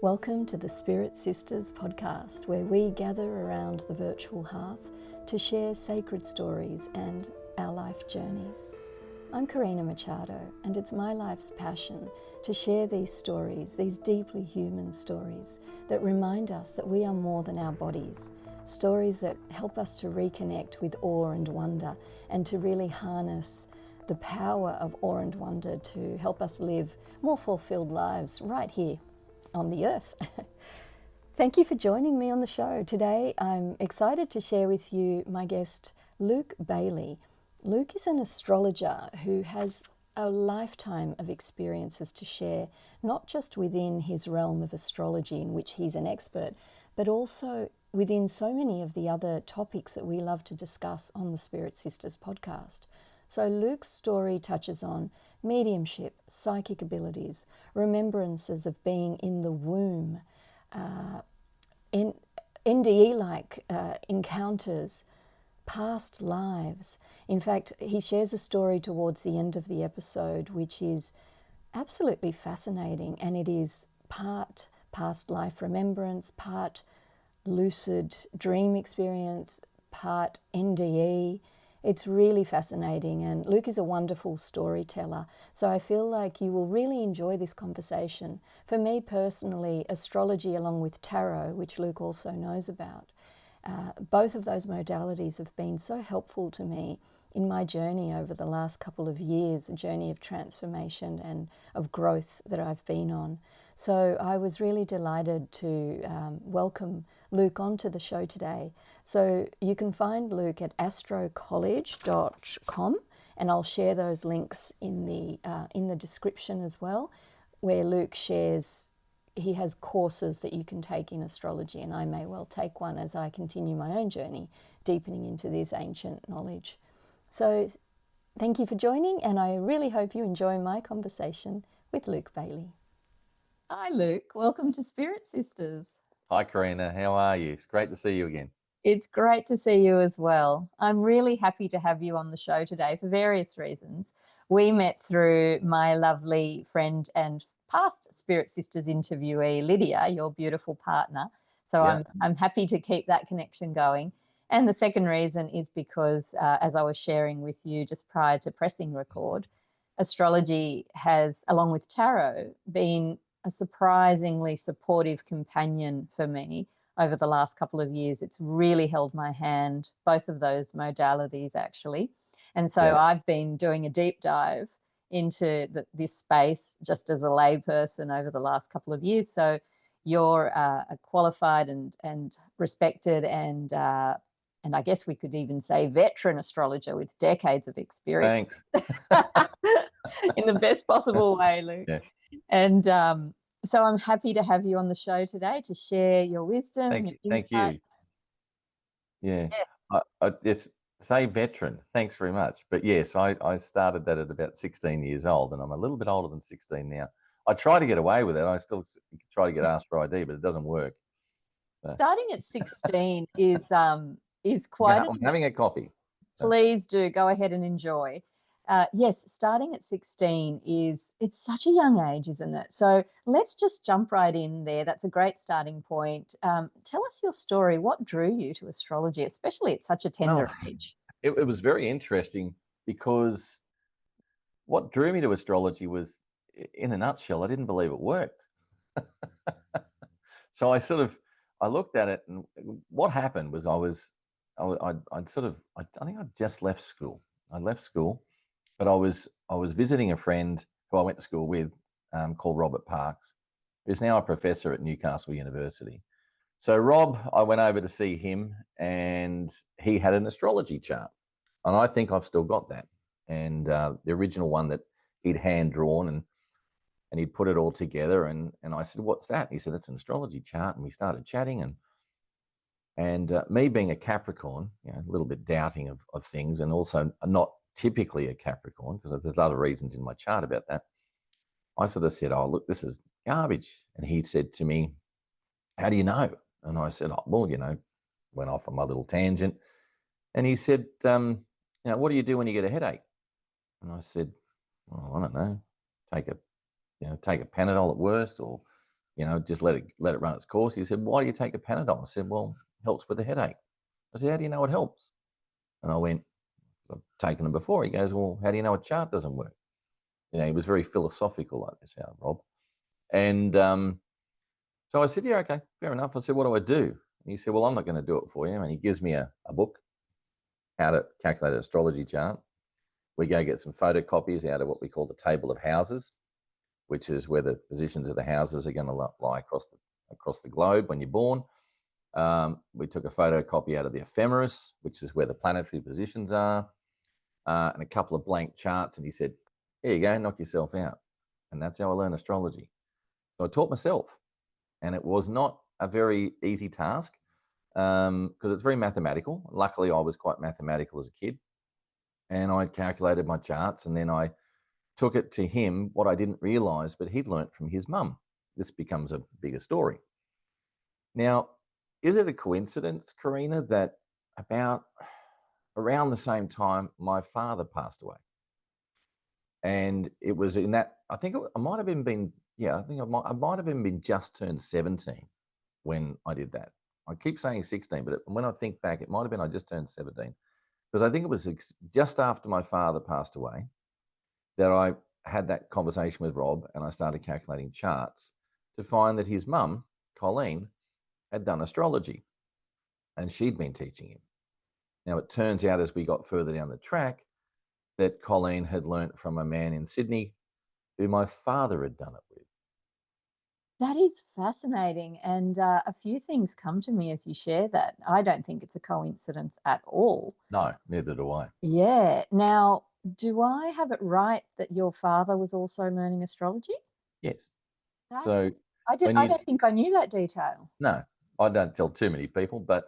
Welcome to the Spirit Sisters podcast, where we gather around the virtual hearth to share sacred stories and our life journeys. I'm Karina Machado, and it's my life's passion to share these stories, these deeply human stories that remind us that we are more than our bodies, stories that help us to reconnect with awe and wonder and to really harness the power of awe and wonder to help us live more fulfilled lives right here on the earth. Thank you for joining me on the show. Today I'm excited to share with you my guest, Luke Bayley. Luke is an astrologer who has a lifetime of experiences to share, not just within his realm of astrology in which he's an expert, but also within so many of the other topics that we love to discuss on the Spirit Sisters podcast. So Luke's story touches on mediumship, psychic abilities, remembrances of being in the womb, NDE-like encounters, past lives. In fact, he shares a story towards the end of the episode which is absolutely fascinating, and it is part past life remembrance, part lucid dream experience, part NDE. It's really fascinating, and Luke is a wonderful storyteller, so I feel like you will really enjoy this conversation. For me personally, astrology along with tarot, which Luke also knows about, both of those modalities have been so helpful to me in my journey over the last couple of years, a journey of transformation and of growth that I've been on. So I was really delighted to welcome Luke onto the show today. So you can find Luke at astrocollege.com, and I'll share those links in the description as well, where Luke shares he has courses that you can take in astrology, and I may well take one as I continue my own journey, deepening into this ancient knowledge. So thank you for joining, and I really hope you enjoy my conversation with Luke Bayley. Hi, Luke. Welcome to Spirit Sisters. Hi, Karina. How are you? It's great to see you again. It's great to see you as well. I'm really happy to have you on the show today for various reasons. We met through my lovely friend and past Spirit Sisters interviewee, Lydia, your beautiful partner. So Yeah. I'm happy to keep that connection going. And the second reason is because, as I was sharing with you just prior to pressing record, astrology has, along with tarot, been a surprisingly supportive companion for me over the last couple of years. It's really held my hand, both of those modalities actually. And so I've been doing a deep dive into this space just as a layperson over the last couple of years. So you're a qualified and respected and I guess we could even say veteran astrologer with decades of experience. Thanks. In the best possible way, Luke. Yeah. And so I'm happy to have you on the show today to share your wisdom, Thank your insights. you. Yeah. Yes. I just say veteran. Thanks very much. But yes, I started that at about 16 years old, and I'm a little bit older than 16 now. I try to get away with it. I still try to get asked for ID, but it doesn't work. So. Starting at 16 is quite. I'm having a coffee. Please do go ahead and enjoy. Yes, starting at 16 it's such a young age, isn't it? So let's just jump right in there. That's a great starting point. Tell us your story. What drew you to astrology, especially at such a tender age? It was very interesting because what drew me to astrology was, in a nutshell, I didn't believe it worked. So I looked at it, and what happened was I think I'd just left school. I left school, but I was visiting a friend who I went to school with, called Robert Parks, who's now a professor at Newcastle University. So Rob, I went over to see him, and he had an astrology chart, and I think I've still got that, and the original one that he'd hand drawn, and he'd put it all together, and I said, "What's that?" He said, "It's an astrology chart," and we started chatting, and me being a Capricorn, a little bit doubting of things, and also not typically a Capricorn, because there's a lot of reasons in my chart about that, I sort of said, "Oh, look, this is garbage." And he said to me, "How do you know?" And I said, "Oh, well, went off on my little tangent." And he said, "What do you do when you get a headache?" And I said, "Well, I don't know, take a Panadol at worst, or just let it run its course. He said, why do you take a Panadol? I said, well, it helps with the headache. I said, how do you know it helps? And I went, I've taken them before. He goes, well, how do you know a chart doesn't work? He was very philosophical like this, Rob. And so I said, yeah, okay, fair enough. I said, what do I do? And he said, well, I'm not going to do it for you. And he gives me a book, How to Calculate an Astrology Chart. We go get some photocopies out of what we call the table of houses, which is where the positions of the houses are going to lie across the globe when you're born. We took a photocopy out of the ephemeris, which is where the planetary positions are, and a couple of blank charts. And he said, here you go, knock yourself out. And that's how I learned astrology. So I taught myself, and it was not a very easy task because it's very mathematical. Luckily, I was quite mathematical as a kid, and I calculated my charts, and then I took it to him, what I didn't realize, but he'd learnt from his mum. This becomes a bigger story. Now, is it a coincidence, Karina, that around the same time my father passed away? And it was in that, I think I might have been I might have been just turned 17 when I did that. I keep saying 16, but when I think back, it might have been I just turned 17, because I think it was just after my father passed away that I had that conversation with Rob, and I started calculating charts to find that his mum, Colleen, had done astrology, and she'd been teaching him. Now, it turns out as we got further down the track that Colleen had learnt from a man in Sydney who my father had done it with. That is fascinating. And a few things come to me as you share that. I don't think it's a coincidence at all. No, neither do I. Yeah. Now, do I have it right that your father was also learning astrology? Yes. That's, So I when don't think I knew that detail. no, I don't tell too many people, but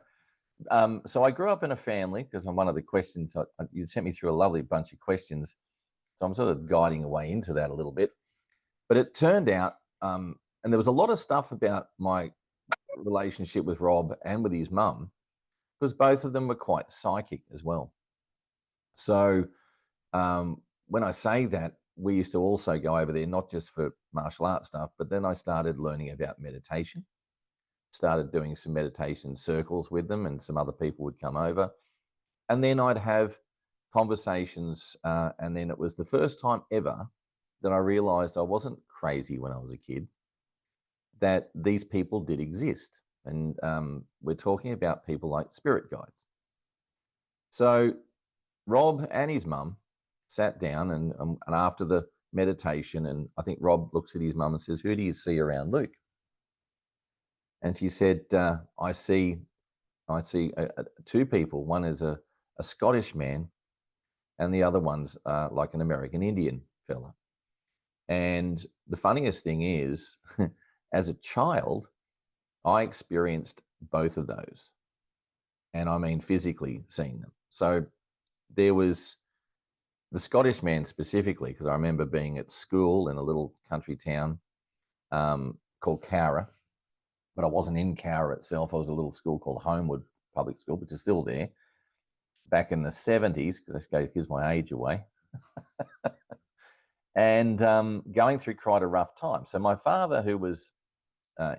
so I grew up in a family, because I'm one of the questions, you sent me through a lovely bunch of questions. So I'm sort of guiding away into that a little bit. But it turned out, and there was a lot of stuff about my relationship with Rob and with his mum, because both of them were quite psychic as well. So when I say that, we used to also go over there, not just for martial arts stuff, but then I started learning about meditation, started doing some meditation circles with them, and some other people would come over. And then I'd have conversations. And then it was the first time ever that I realized I wasn't crazy when I was a kid, that these people did exist. And we're talking about people like spirit guides. So Rob and his mum sat down, and after the meditation, and I think Rob looks at his mum and says, who do you see around Luke? And she said, I see two people. One is a Scottish man, and the other one's like an American Indian fella. And the funniest thing is, as a child, I experienced both of those. And I mean physically seeing them. So there was the Scottish man specifically, because I remember being at school in a little country town called Cowra, but I wasn't in Cowra itself. I was a little school called Homewood Public School, which is still there, back in the 70s, because that gives my age away. And going through quite a rough time. So my father, who was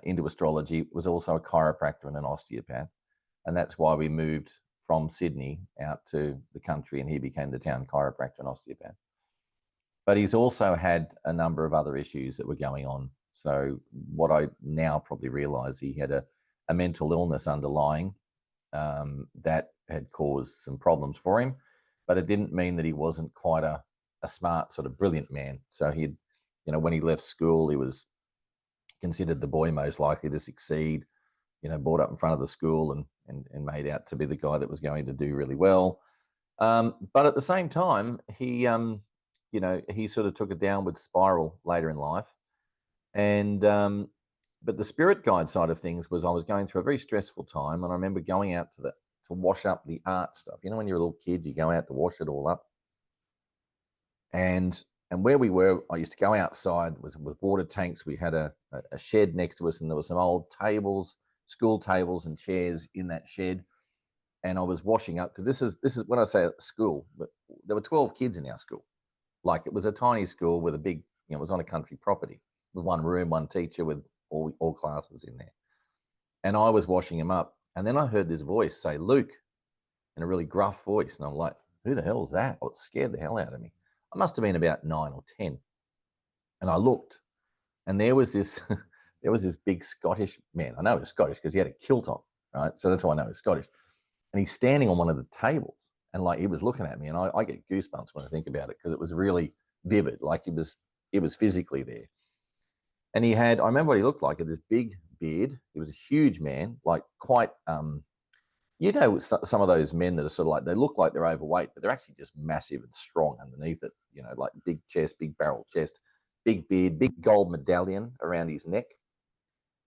into astrology, was also a chiropractor and an osteopath. And that's why we moved from Sydney out to the country, and he became the town chiropractor and osteopath. But he's also had a number of other issues that were going on. So what I now probably realize, he had a mental illness underlying that had caused some problems for him, but it didn't mean that he wasn't quite a smart, sort of brilliant man. So he'd, when he left school, he was considered the boy most likely to succeed, brought up in front of the school and made out to be the guy that was going to do really well. But at the same time, he sort of took a downward spiral later in life. And but the spirit guide side of things was, I was going through a very stressful time, and I remember going out to wash up the art stuff. When you're a little kid, you go out to wash it all up. And where we were, I used to go outside with water tanks. We had a shed next to us, and there were some old tables, school tables and chairs in that shed. And I was washing up, because this is when I say school, but there were 12 kids in our school. Like, it was a tiny school with a big, it was on a country property with one room, one teacher, with all classes in there. And I was washing him up. And then I heard this voice say, Luke, in a really gruff voice. And I'm like, who the hell is that? Well, it scared the hell out of me. I must have been about 9 or 10. And I looked, and there was this big Scottish man. I know he was Scottish because he had a kilt on, right? So that's why I know he's Scottish. And he's standing on one of the tables, and like he was looking at me, and I get goosebumps when I think about it because it was really vivid. Like he was physically there. And I remember what he looked like. He had this big beard. He was a huge man, like quite, some of those men that are sort of like, they look like they're overweight, but they're actually just massive and strong underneath it, like big chest, big barrel chest, big beard, big gold medallion around his neck,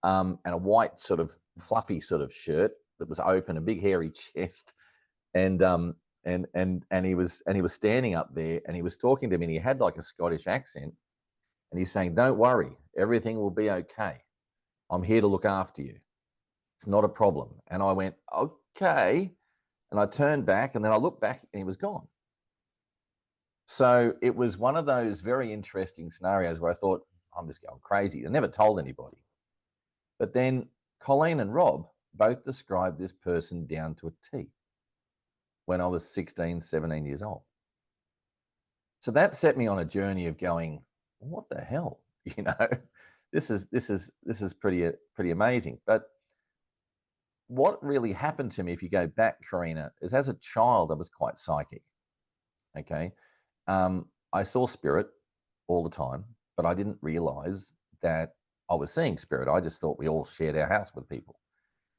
and a white sort of fluffy sort of shirt that was open, a big hairy chest. And he was standing up there, and he was talking to me, and he had like a Scottish accent. And he's saying, don't worry, everything will be okay. I'm here to look after you. It's not a problem. And I went, okay. And I turned back, and then I looked back, and he was gone. So it was one of those very interesting scenarios where I thought, I'm just going crazy. I never told anybody. But then Colleen and Rob both described this person down to a T when I was 16, 17 years old. So that set me on a journey of going, what the hell? This is pretty amazing. But what really happened to me, if you go back, Karina, is as a child, I was quite psychic. Okay. I saw spirit all the time, but I didn't realize that I was seeing spirit. I just thought we all shared our house with people,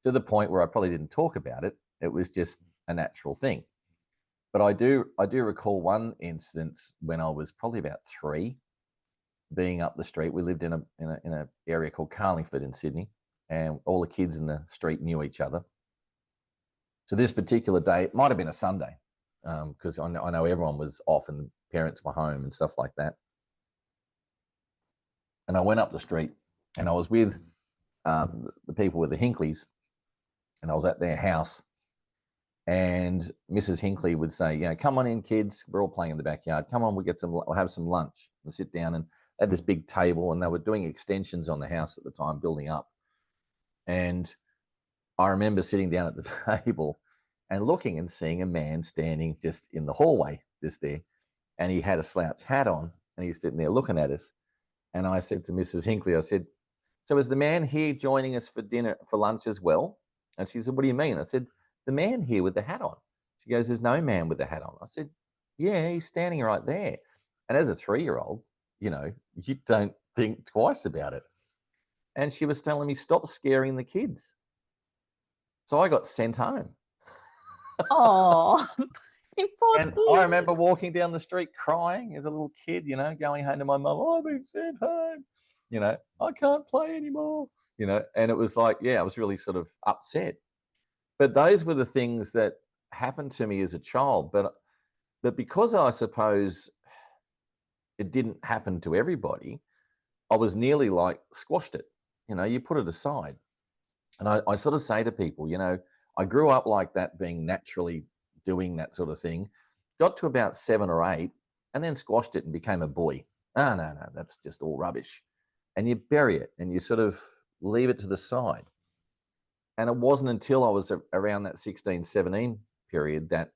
to the point where I probably didn't talk about it. It was just a natural thing. But I do recall one instance when I was probably about 3, being up the street. We lived in a area called Carlingford in Sydney, and all the kids in the street knew each other. So this particular day, it might have been a Sunday, because I know everyone was off and parents were home and stuff like that. And I went up the street, and I was with the people with the Hinkleys, and I was at their house. And Mrs. Hinkley would say, come on in, kids. We're all playing in the backyard. Come on, we'll have some lunch. We'll sit down. And they had this big table, and they were doing extensions on the house at the time, building up. And I remember sitting down at the table and looking and seeing a man standing just in the hallway, just there. And he had a slouch hat on, and he was sitting there looking at us. And I said to Mrs. Hinkley, I said, so is the man here joining us for lunch as well? And she said, what do you mean? I said, the man here with the hat on. She goes, there's no man with the hat on. I said, yeah, he's standing right there. And as a 3-year-old, you don't think twice about it. And she was telling me, stop scaring the kids. So I got sent home. Oh, and I remember walking down the street crying as a little kid, going home to my mum, I've been sent home. I can't play anymore. And it was like, I was really sort of upset. But those were the things that happened to me as a child. But because I suppose it didn't happen to everybody, I was nearly like squashed it. You put it aside. And I sort of say to people, I grew up like that, being naturally doing that sort of thing, got to about 7 or 8, and then squashed it and became a boy. No, that's just all rubbish. And you bury it and you sort of leave it to the side. And it wasn't until I was around that 16, 17 period that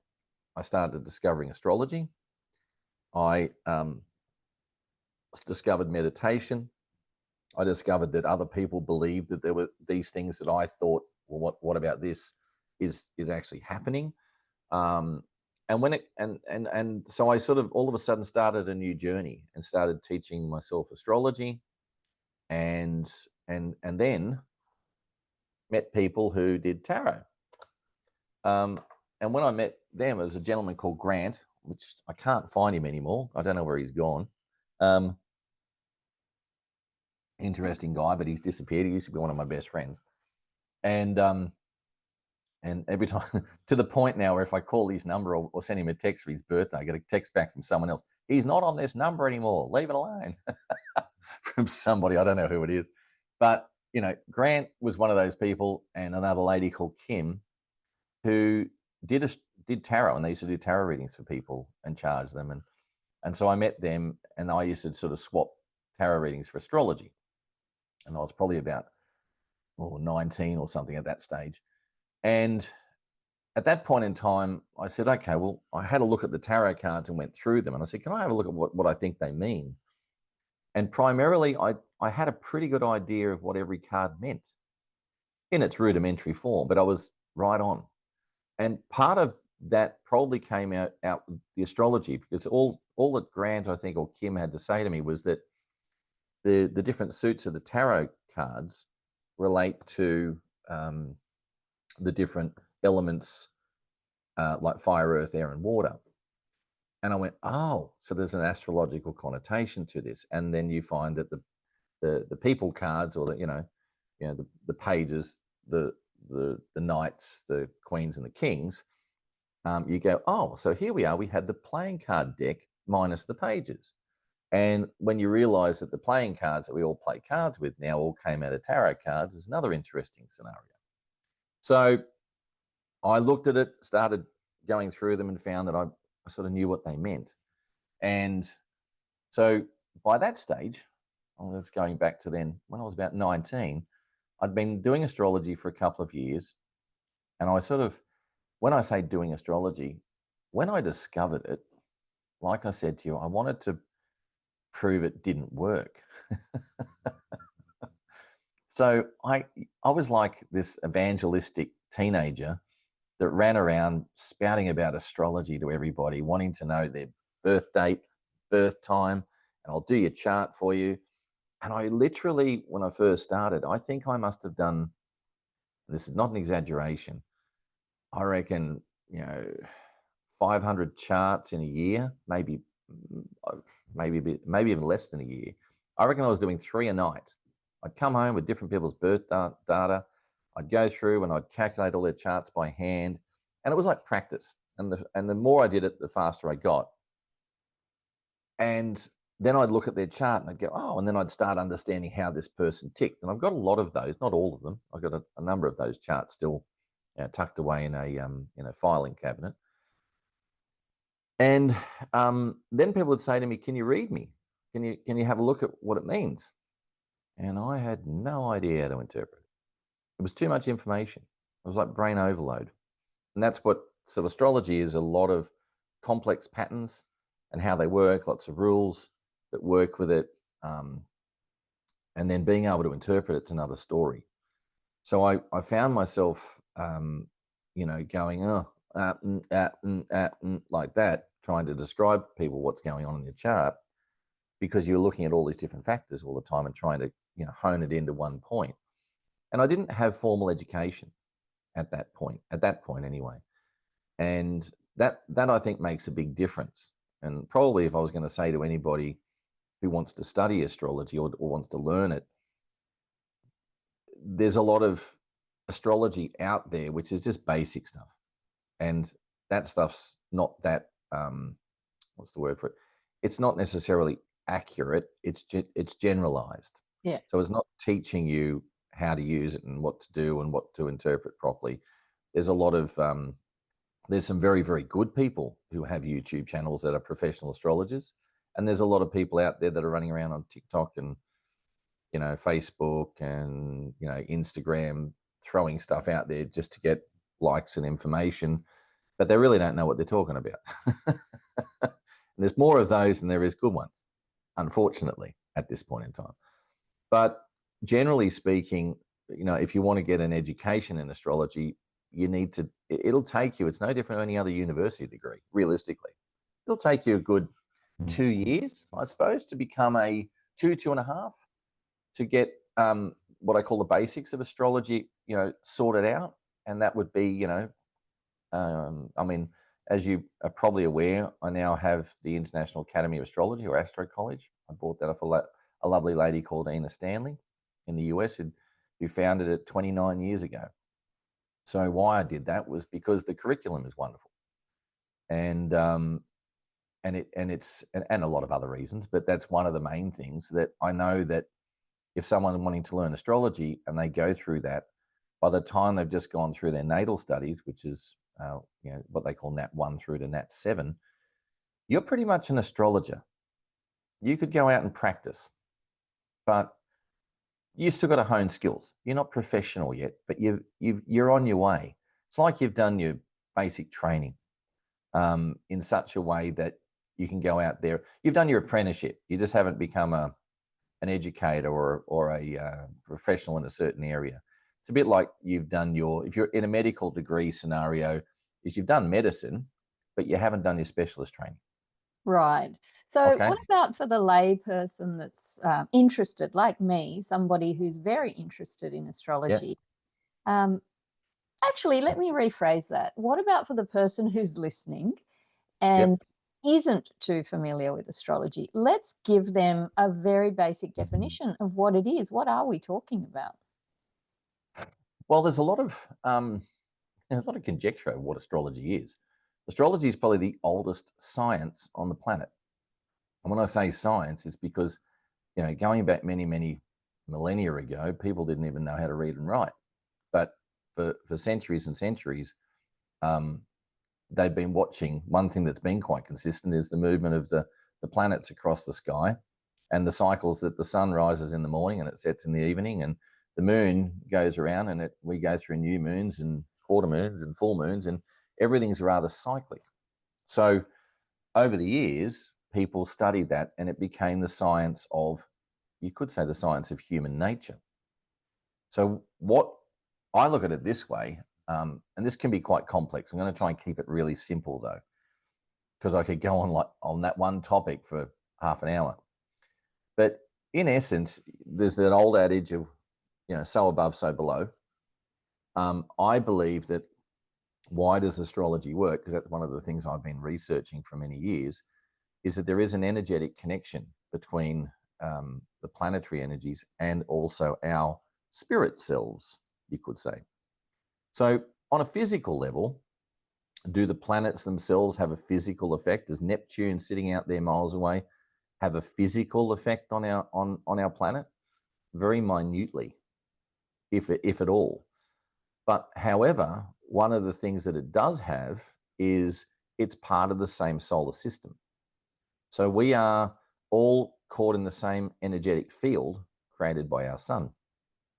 I started discovering astrology. I discovered meditation. I discovered that other people believed that there were these things that I thought, well, what about this is actually happening? And so I sort of all of a sudden started a new journey and started teaching myself astrology, and then met people who did tarot. And when I met them, there was a gentleman called Grant, which I can't find him anymore. I don't know where he's gone. Interesting guy, but he's disappeared. He used to be one of my best friends. And every time, to the point now where if I call his number or send him a text for his birthday, I get a text back from someone else. He's not on this number anymore. Leave it alone. From somebody, I don't know who it is. But, Grant was one of those people, and another lady called Kim, who did tarot, and they used to do tarot readings for people and charge them. And so I met them, and I used to sort of swap tarot readings for astrology. and I was probably about 19 or something at that stage. And at that point in time, I said, okay, well, I had a look at the tarot cards and went through them. And I said, can I have a look at what I think they mean? And primarily, I had a pretty good idea of what every card meant in its rudimentary form, but I was right on. And part of that probably came out with the astrology, because all that Grant, I think, or Kim had to say to me was that the different suits of the tarot cards relate to the different elements like fire, earth, air, and water. And I went, oh, so there's an astrological connotation to this. And then you find that the people cards, or the pages, the knights, the queens, and the kings, you go, oh, so here we are. We had the playing card deck minus the pages. And when you realize that the playing cards that we all play cards with now all came out of tarot cards, is another interesting scenario. So I looked at it, started going through them, and found that I sort of knew what they meant. And so by that stage, that's going back to then, when I was about 19, I'd been doing astrology for a couple of years. And I sort of, when I say doing astrology, when I discovered it, like I said to you, I wanted to prove it didn't work. So I was like this evangelistic teenager that ran around spouting about astrology to everybody, wanting to know their birth date, birth time, and I'll do your chart for you. And I literally, when I first started, I think I must have done, this is not an exaggeration, I reckon, 500 charts in a year, maybe even less than a year. I reckon I was doing 3 a night. I'd come home with different people's birth data. I'd go through and I'd calculate all their charts by hand, and it was like practice. And the more I did it, the faster I got. And then I'd look at their chart and I'd go, oh, and then I'd start understanding how this person ticked. And I've got a lot of those, not all of them. I've got a number of those charts still tucked away in a filing cabinet. And then people would say to me, can you read me? Can you have a look at what it means? And I had no idea how to interpret it. It was too much information. It was like brain overload. And that's what sort of astrology is, a lot of complex patterns and how they work, lots of rules that work with it. And then being able to interpret it's another story. So I found myself, going, like that, trying to describe to people what's going on in your chart, because you're looking at all these different factors all the time and trying to hone it into one point. And I didn't have formal education at that point anyway. And that I think makes a big difference. And probably if I was going to say to anybody who wants to study astrology or wants to learn it, there's a lot of astrology out there which is just basic stuff. And that stuff's not that, what's the word for it? It's not necessarily accurate. It's generalized. Yeah. So it's not teaching you how to use it and what to do and what to interpret properly. There's a lot of, there's some very, very good people who have YouTube channels that are professional astrologers. And there's a lot of people out there that are running around on TikTok and, Facebook and, Instagram, throwing stuff out there just to get likes and information, but they really don't know what they're talking about. And there's more of those than there is good ones, unfortunately, at this point in time. But generally speaking, if you want to get an education in astrology, you need to, it'll take you, it's no different than any other university degree, realistically. It'll take you a good 2 years, I suppose, to become a 2.5, to get what I call the basics of astrology, sorted out. And that would be, as you are probably aware, I now have the International Academy of Astrology, or Astrocollege. I bought that off a lovely lady called Ina Stanley in the US who founded it 29 years ago. So why I did that was because the curriculum is wonderful, and it's a lot of other reasons, but that's one of the main things that I know, that if someone wanting to learn astrology and they go through that, by the time they've just gone through their natal studies, which is what they call Nat 1 through to Nat 7, you're pretty much an astrologer. You could go out and practice, but you still got to hone skills. You're not professional yet, but you're on your way. It's like you've done your basic training in such a way that you can go out there. You've done your apprenticeship. You just haven't become an educator or a professional in a certain area. It's a bit like you've done if you're in a medical degree scenario, is you've done medicine, but you haven't done your specialist training. Right. So Okay. what about for the lay person that's interested, like me, somebody who's very interested in astrology? Um, Actually, let me rephrase that. What about for the person who's listening and isn't too familiar with astrology? Let's give them a very basic definition of what it is. What are we talking about? Well, there's a lot of conjecture of what astrology is. Astrology is probably the oldest science on the planet. And when I say science, it's because, going back many, many millennia ago, people didn't even know how to read and write. But for centuries and centuries, they've been watching. One thing that's been quite consistent is the movement of the planets across the sky and the cycles that the sun rises in the morning and it sets in the evening, and the moon goes around, and we go through new moons and quarter moons and full moons, and everything's rather cyclic. So over the years, people studied that, and it became the science of, you could say, the science of human nature. So what I look at it this way, and this can be quite complex. I'm going to try and keep it really simple though, because I could go on that one topic for half an hour. But in essence, there's that old adage of, so above, so below. I believe that why does astrology work? Because that's one of the things I've been researching for many years, is that there is an energetic connection between the planetary energies and also our spirit selves, you could say. So on a physical level, do the planets themselves have a physical effect? Does Neptune sitting out there miles away have a physical effect on our planet? Very minutely, if at all. But however, one of the things that it does have is it's part of the same solar system. So we are all caught in the same energetic field created by our sun,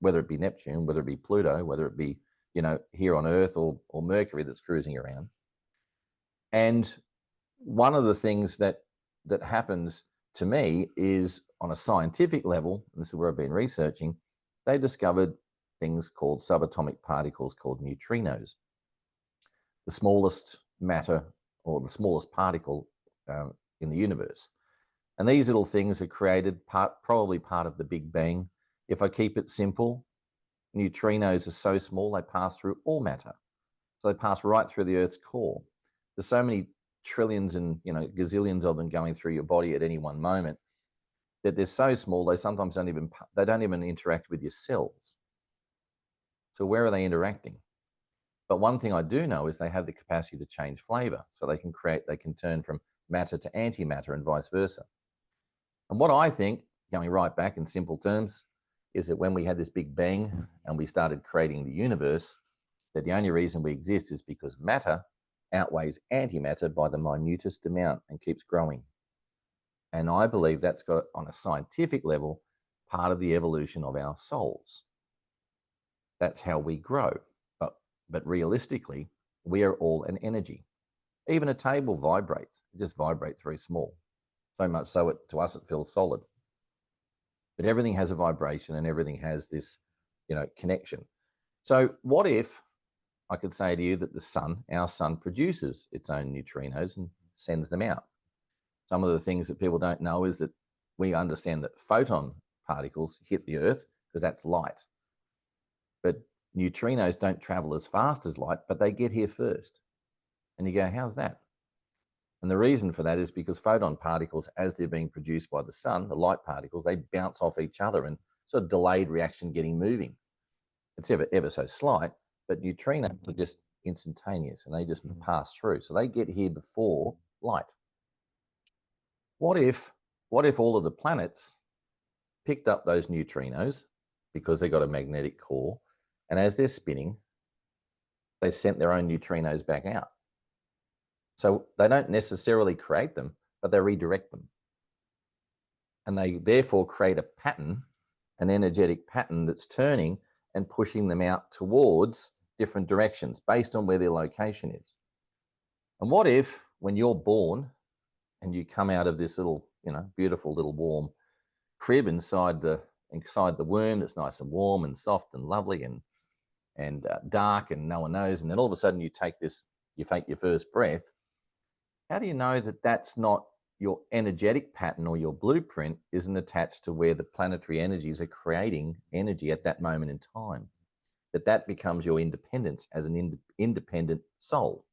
whether it be Neptune, whether it be Pluto, whether it be, here on Earth or Mercury that's cruising around. And one of the things that happens to me is, on a scientific level, and this is where I've been researching, they discovered things called subatomic particles called neutrinos, the smallest matter or the smallest particle in the universe. And these little things are created probably part of the Big Bang. If I keep it simple, neutrinos are so small they pass through all matter. So they pass right through the Earth's core. There's so many trillions and gazillions of them going through your body at any one moment that they're so small they sometimes don't even interact with your cells. So where are they interacting? But one thing I do know is they have the capacity to change flavor. So they can turn from matter to antimatter and vice versa. And what I think, going right back in simple terms, is that when we had this Big Bang and we started creating the universe, that the only reason we exist is because matter outweighs antimatter by the minutest amount and keeps growing. And I believe that's got, on a scientific level, part of the evolution of our souls. That's how we grow. But realistically, we are all an energy. Even a table vibrates. It just vibrates very small. So much so to us it feels solid. But everything has a vibration and everything has this, connection. So what if I could say to you that our sun produces its own neutrinos and sends them out? Some of the things that people don't know is that we understand that photon particles hit the Earth because that's light. But neutrinos don't travel as fast as light, but they get here first. And you go, how's that? And the reason for that is because photon particles, as they're being produced by the sun, the light particles, they bounce off each other and sort of delayed reaction getting moving. It's ever so slight, but neutrinos are just instantaneous and they just pass through. So they get here before light. What if all of the planets picked up those neutrinos because they got a magnetic core, and as they're spinning, they sent their own neutrinos back out? So they don't necessarily create them, but they redirect them. And they therefore create a pattern an energetic pattern that's turning and pushing them out towards different directions based on where their location is. And what if when you're born and you come out of this little, beautiful little warm crib inside the womb that's nice and warm and soft and lovely and dark and no one knows, and then all of a sudden you take your first breath. How do you know that that's not your energetic pattern, or your blueprint isn't attached to where the planetary energies are creating energy at that moment in time? That becomes your independence as an independent soul.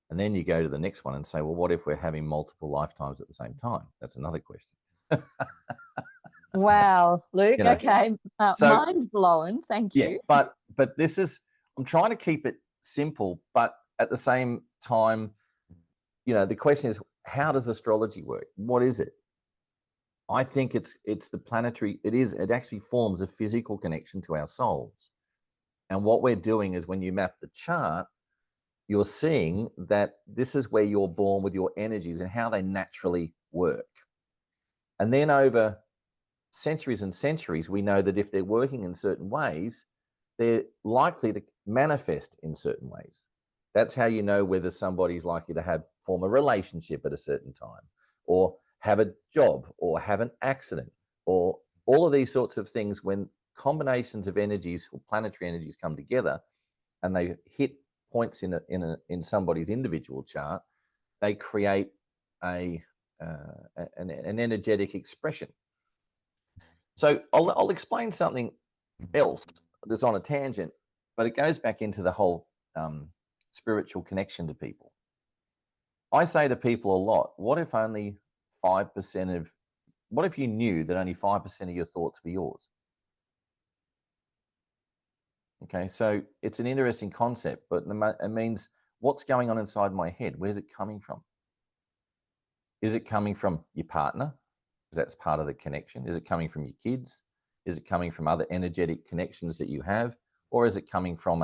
And then you go to the next one and say, well, what if we're having multiple lifetimes at the same time? That's another question. Wow, Luke. Okay. Mind blown. Thank you. But this is, I'm trying to keep it simple, but at the same time, the question is, how does astrology work? What is it? I think it's the planetary, it actually forms a physical connection to our souls. And what we're doing is, when you map the chart, you're seeing that this is where you're born with your energies and how they naturally work. And then over centuries and centuries, we know that if they're working in certain ways, they're likely to manifest in certain ways. That's how you know whether somebody's likely to form a relationship at a certain time, or have a job, or have an accident, or all of these sorts of things. When combinations of energies or planetary energies come together and they hit points in somebody's individual chart, they create an energetic expression. So I'll explain something else that's on a tangent, but it goes back into the whole spiritual connection to people. I say to people a lot, what if only 5% what if you knew that only 5% of your thoughts were yours? Okay, so it's an interesting concept, but it means, what's going on inside my head? Where's it coming from? Is it coming from your partner? Because that's part of the connection. Is it coming from your kids? Is it coming from other energetic connections that you have? Or is it coming from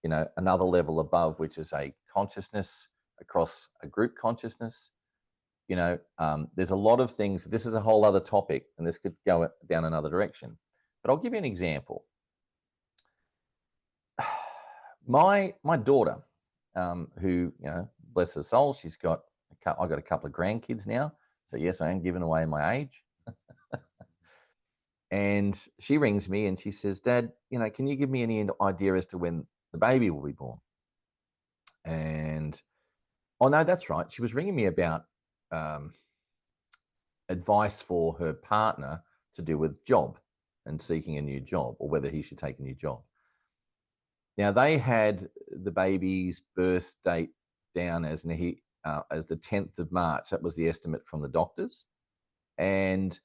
another level above, which is a consciousness across a group consciousness? There's a lot of things. This is a whole other topic, and this could go down another direction. But I'll give you an example. My daughter, who, bless her soul, I've got a couple of grandkids now. So yes, I am giving away my age. And she rings me and she says, Dad, can you give me any idea as to when the baby will be born? And, oh no, that's right. She was ringing me about advice for her partner to do with job and seeking a new job, or whether he should take a new job. Now, they had the baby's birth date down as the 10th of March. That was the estimate from the doctors. And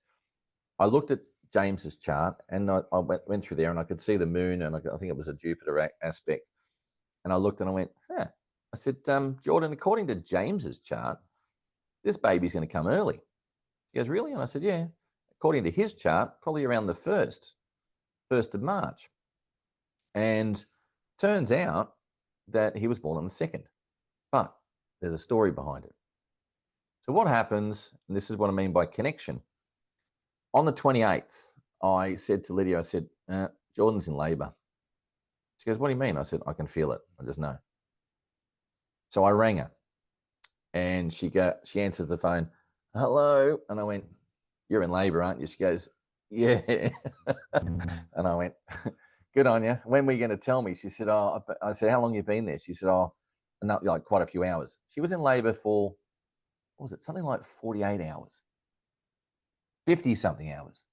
I looked at James's chart, and I went through there, and I could see the moon, and I think it was a Jupiter aspect. And I looked and I went, I said, Jordan, according to James's chart, this baby's going to come early. He goes, really? And I said, yeah. According to his chart, probably around the 1st of March. And turns out that he was born on the 2nd. But there's a story behind it. So what happens, and this is what I mean by connection. On the 28th, I said to Lydia, I said, Jordan's in labor. She goes, what do you mean? I said, I can feel it. I just know. So I rang her, and she answers the phone, hello. And I went, you're in labor, aren't you? She goes, yeah. And I went, good on you. When were you going to tell me? She said, I said, how long have you been there? She said, not like quite a few hours. She was in labor for, what was it? Something like 48 hours, 50 something hours,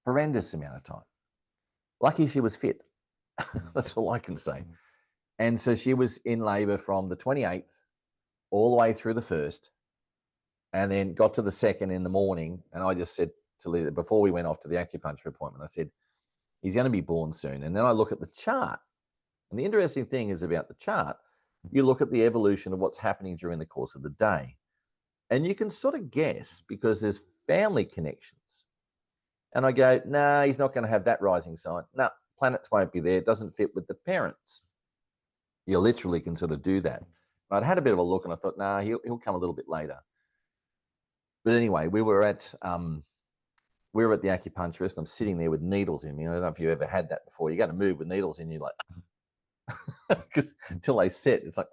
horrendous amount of time. Lucky she was fit. That's all I can say. And so she was in labor from the 28th all the way through the 1st, and then got to the 2nd in the morning. And I just said to Lydia, before we went off to the acupuncture appointment, I said, he's going to be born soon. And then I look at the chart. And the interesting thing is about the chart, you look at the evolution of what's happening during the course of the day. And you can sort of guess, because there's family connections. And I go, no, he's not going to have that rising sign. No, planets won't be there. It doesn't fit with the parents. You literally can sort of do that. I'd had a bit of a look, and I thought, he'll come a little bit later. But anyway, we were we were at the acupuncturist. I'm sitting there with needles in me. I don't know if you ever had that before. You got to move with needles in you, like, because until they set, it's like,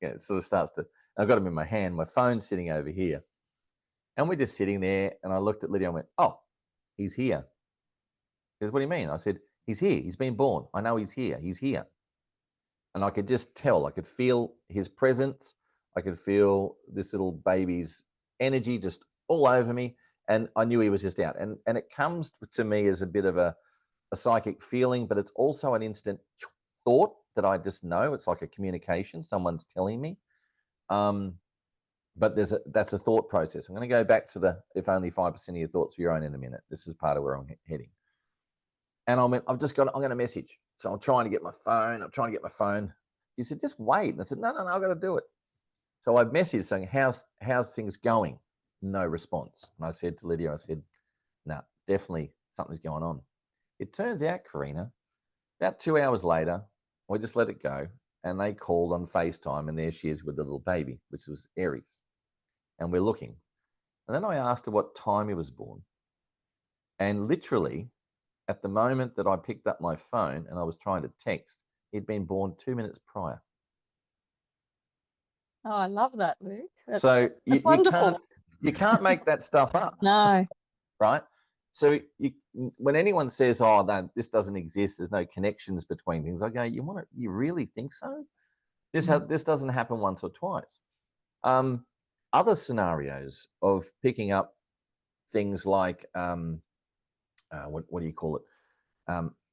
it sort of starts to. I've got them in my hand. My phone's sitting over here, and we're just sitting there. And I looked at Lydia and went, "Oh, he's here." She goes, "What do you mean?" I said, "He's here. He's been born. I know he's here. He's here." And I could just tell. I could feel his presence. I could feel this little baby's energy just all over me. And I knew he was just out. And it comes to me as a bit of a psychic feeling, but it's also an instant thought that I just know. It's like a communication. Someone's telling me. But that's a thought process. I'm going to go back to the if only 5% of your thoughts were your own in a minute. This is part of where I'm heading. And I'm going to message. So I'm trying to get my phone. He said, "Just wait." And I said, no, I've got to do it. So I messaged saying, how's things going? No response. And I said to Lydia, no, definitely something's going on. It turns out, Karina, about 2 hours later, we just let it go. And they called on FaceTime, and there she is with the little baby, which was Aries. And we're looking. And then I asked her what time he was born. And literally, at the moment that I picked up my phone and I was trying to text, he'd been born 2 minutes prior. Oh, I love that, Luke. That's wonderful. You can't make that stuff up. No. Right? So when anyone says, "Oh, no, this doesn't exist, there's no connections between things," I go, "You really think so? This doesn't happen once or twice." Other scenarios of picking up things like what do you call it?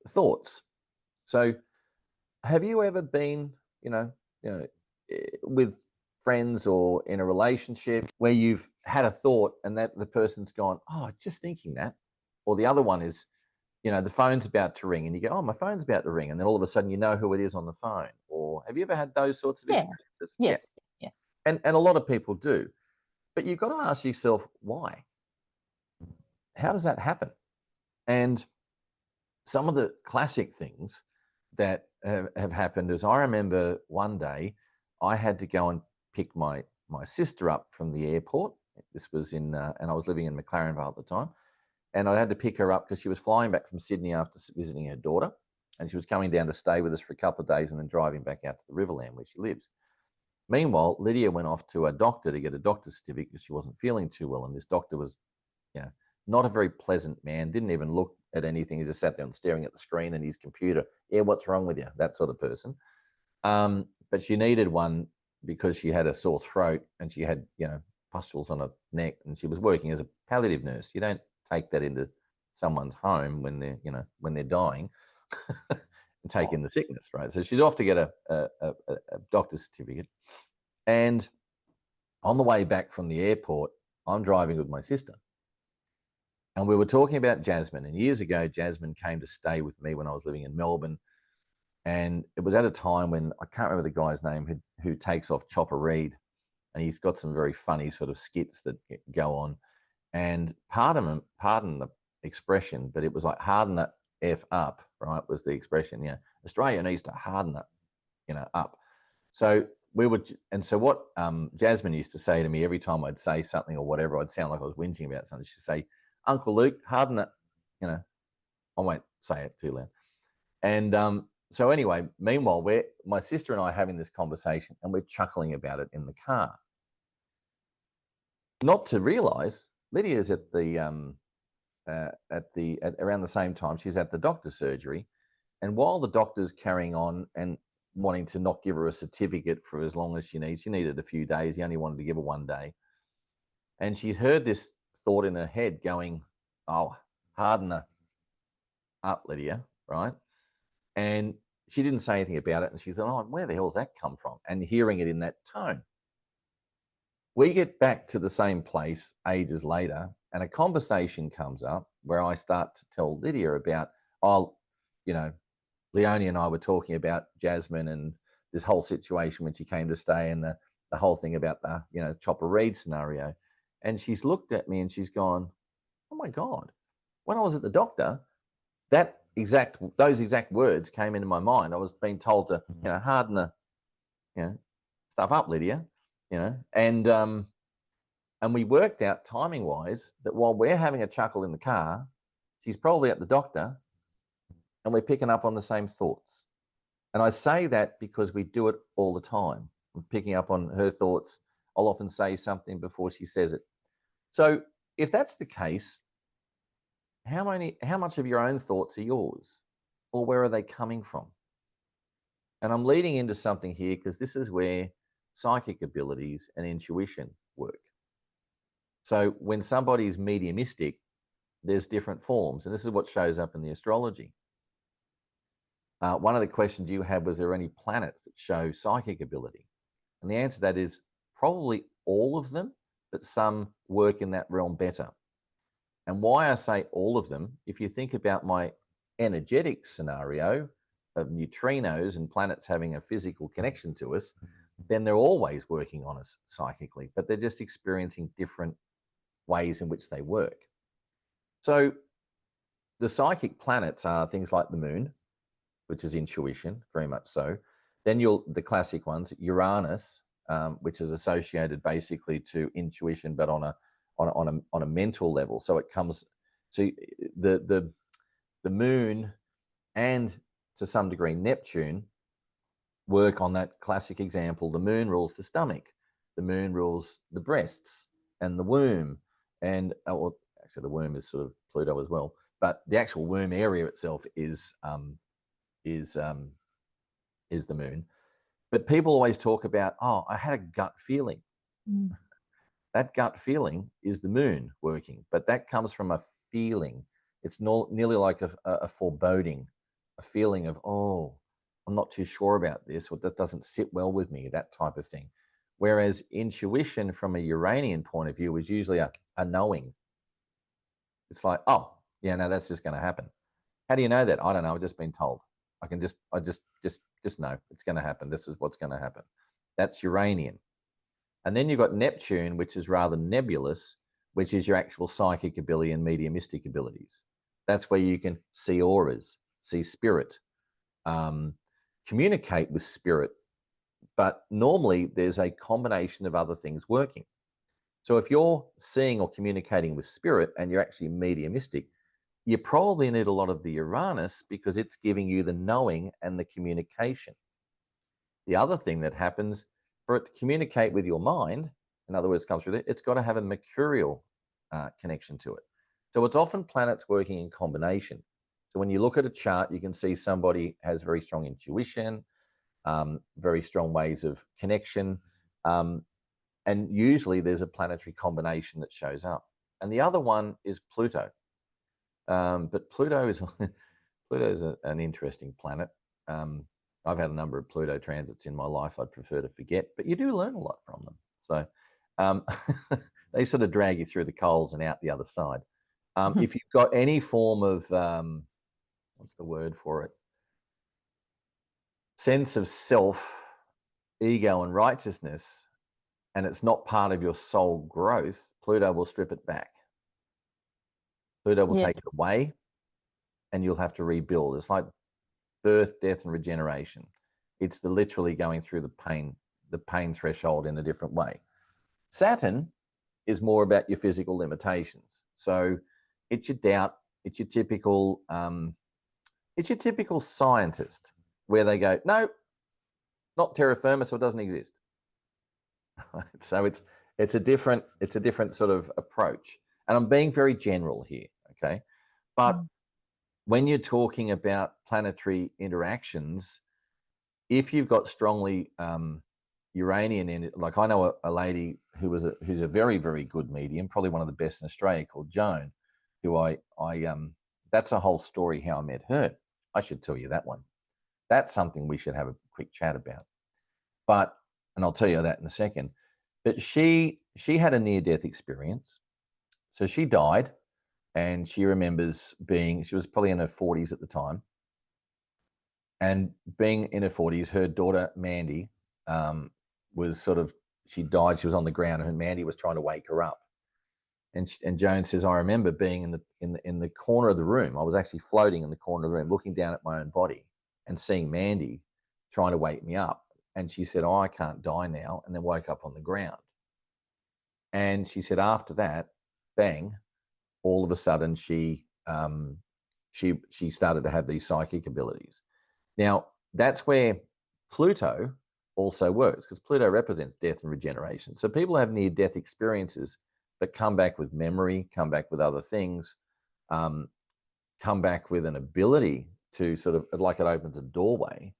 Thoughts. So, have you ever been, with friends or in a relationship where you've had a thought and that the person's gone, "Oh, just thinking that," or the other one is, the phone's about to ring and you go, "Oh, my phone's about to ring," and then all of a sudden you know who it is on the phone? Or have you ever had those sorts of experiences? Yes. Yeah. And a lot of people do, but you've got to ask yourself why. How does that happen? And some of the classic things that have happened is, I remember one day I had to go and pick my sister up from the airport. This was and I was living in McLaren Vale at the time. And I had to pick her up because she was flying back from Sydney after visiting her daughter. And she was coming down to stay with us for a couple of days and then driving back out to the Riverland where she lives. Meanwhile, Lydia went off to a doctor to get a doctor's certificate because she wasn't feeling too well. And this doctor was, not a very pleasant man, didn't even look at anything. He just sat there staring at the screen and his computer. "Yeah, what's wrong with you?" That sort of person. But she needed one because she had a sore throat and she had, pustules on her neck, and she was working as a palliative nurse. You don't take that into someone's home when they're dying and take in the sickness, right? So she's off to get a doctor's certificate. And on the way back from the airport, I'm driving with my sister. And we were talking about Jasmine. And years ago, Jasmine came to stay with me when I was living in Melbourne. And it was at a time when, I can't remember the guy's name, who takes off Chopper Read. And he's got some very funny sort of skits that go on. And pardon the expression, but it was like, "Harden the F up," right? Was the expression. Yeah. Australia needs to harden it, up. So so what Jasmine used to say to me every time I'd say something or whatever, I'd sound like I was whinging about something. She'd say, "Uncle Luke, harden it," I won't say it too loud. And so anyway, meanwhile, my sister and I are having this conversation and we're chuckling about it in the car. Not to realize Lydia's at around the same time, she's at the doctor's surgery. And while the doctor's carrying on and wanting to not give her a certificate for as long as she needed a few days. He only wanted to give her 1 day. And she's heard this thought in her head going, "Oh, harden her up, Lydia," right? And she didn't say anything about it. And she thought, "Oh, where the hell's that come from?" And hearing it in that tone. We get back to the same place ages later, and a conversation comes up where I start to tell Lydia about, Leonie and I were talking about Jasmine and this whole situation when she came to stay, and the whole thing about the, Chopper Read scenario. And she's looked at me and she's gone, "Oh my God, when I was at the doctor, those exact words came into my mind. I was being told to, harden the, stuff up, Lydia, and we worked out timing wise that while we're having a chuckle in the car, she's probably at the doctor, and we're picking up on the same thoughts. And I say that because we do it all the time. I'm picking up on her thoughts. I'll often say something before she says it. So if that's the case, how much of your own thoughts are yours? Or where are they coming from? And I'm leading into something here because this is where psychic abilities and intuition work. So when somebody's mediumistic, there's different forms. And this is what shows up in the astrology. One of the questions you had was, there any planets that show psychic ability? And the answer to that is probably all of them, but some work in that realm better. And why I say all of them, if you think about my energetic scenario of neutrinos and planets having a physical connection to us, then they're always working on us psychically, but they're just experiencing different ways in which they work. So the psychic planets are things like the moon, which is intuition, very much so. Then the classic ones, Uranus, which is associated basically to intuition, but on a mental level. So it comes to the moon and to some degree Neptune work on that classic example. The moon rules the stomach, the moon rules the breasts and the womb, and well, actually the womb is sort of Pluto as well, but the actual womb area itself is the moon. But people always talk about, oh, I had a gut feeling. That gut feeling is the moon working, but that comes from a feeling. It's nearly like a foreboding, a feeling of, oh, I'm not too sure about this, or that doesn't sit well with me, that type of thing. Whereas intuition from a Uranian point of view is usually a knowing. It's like, oh, yeah, no, that's just going to happen. How do you know that? I don't know. I've just been told. I just know it's going to happen. This is what's going to happen. That's Uranian. And then you've got Neptune, which is rather nebulous, which is your actual psychic ability and mediumistic abilities. That's where you can see auras, see spirit, communicate with spirit. But normally there's a combination of other things working. So if you're seeing or communicating with spirit and you're actually mediumistic, you probably need a lot of the Uranus because it's giving you the knowing and the communication. The other thing that happens, for it to communicate with your mind, in other words, comes through it, it's got to have a mercurial connection to it. So it's often planets working in combination. So when you look at a chart, you can see somebody has very strong intuition, very strong ways of connection, and usually there's a planetary combination that shows up. And the other one is Pluto. But Pluto is an interesting planet. I've had a number of Pluto transits in my life. I'd prefer to forget, but you do learn a lot from them. So they sort of drag you through the coals and out the other side. If you've got any form of, what's the word for it? Sense of self, ego, and righteousness, and it's not part of your soul growth, Pluto will strip it back. Pluto will take it away, and you'll have to rebuild. It's like birth, death, and regeneration. It's literally going through the pain threshold in a different way. Saturn is more about your physical limitations. So it's your doubt. It's your typical scientist where they go, no, not terra firma, so it doesn't exist. So it's a different sort of approach. And I'm being very general here, okay? But when you're talking about planetary interactions, if you've got strongly Uranian in it, like I know a lady who's a very, very good medium, probably one of the best in Australia, called Joan, who I that's a whole story how I met her. I should tell you that one. That's something we should have a quick chat about. And I'll tell you that in a second. But she had a near-death experience. So she died, and she remembers she was probably in her 40s at the time. And being in her 40s, her daughter, Mandy, she died, she was on the ground, and Mandy was trying to wake her up. And Joan says, I remember being in the corner of the room. I was actually floating in the corner of the room, looking down at my own body and seeing Mandy trying to wake me up. And she said, oh, I can't die now, and then woke up on the ground. And she said after that, bang, all of a sudden she she started to have these psychic abilities. Now, that's where Pluto also works, because Pluto represents death and regeneration. So people have near-death experiences, but come back with memory, come back with other things, come back with an ability to sort of, like it opens a doorway,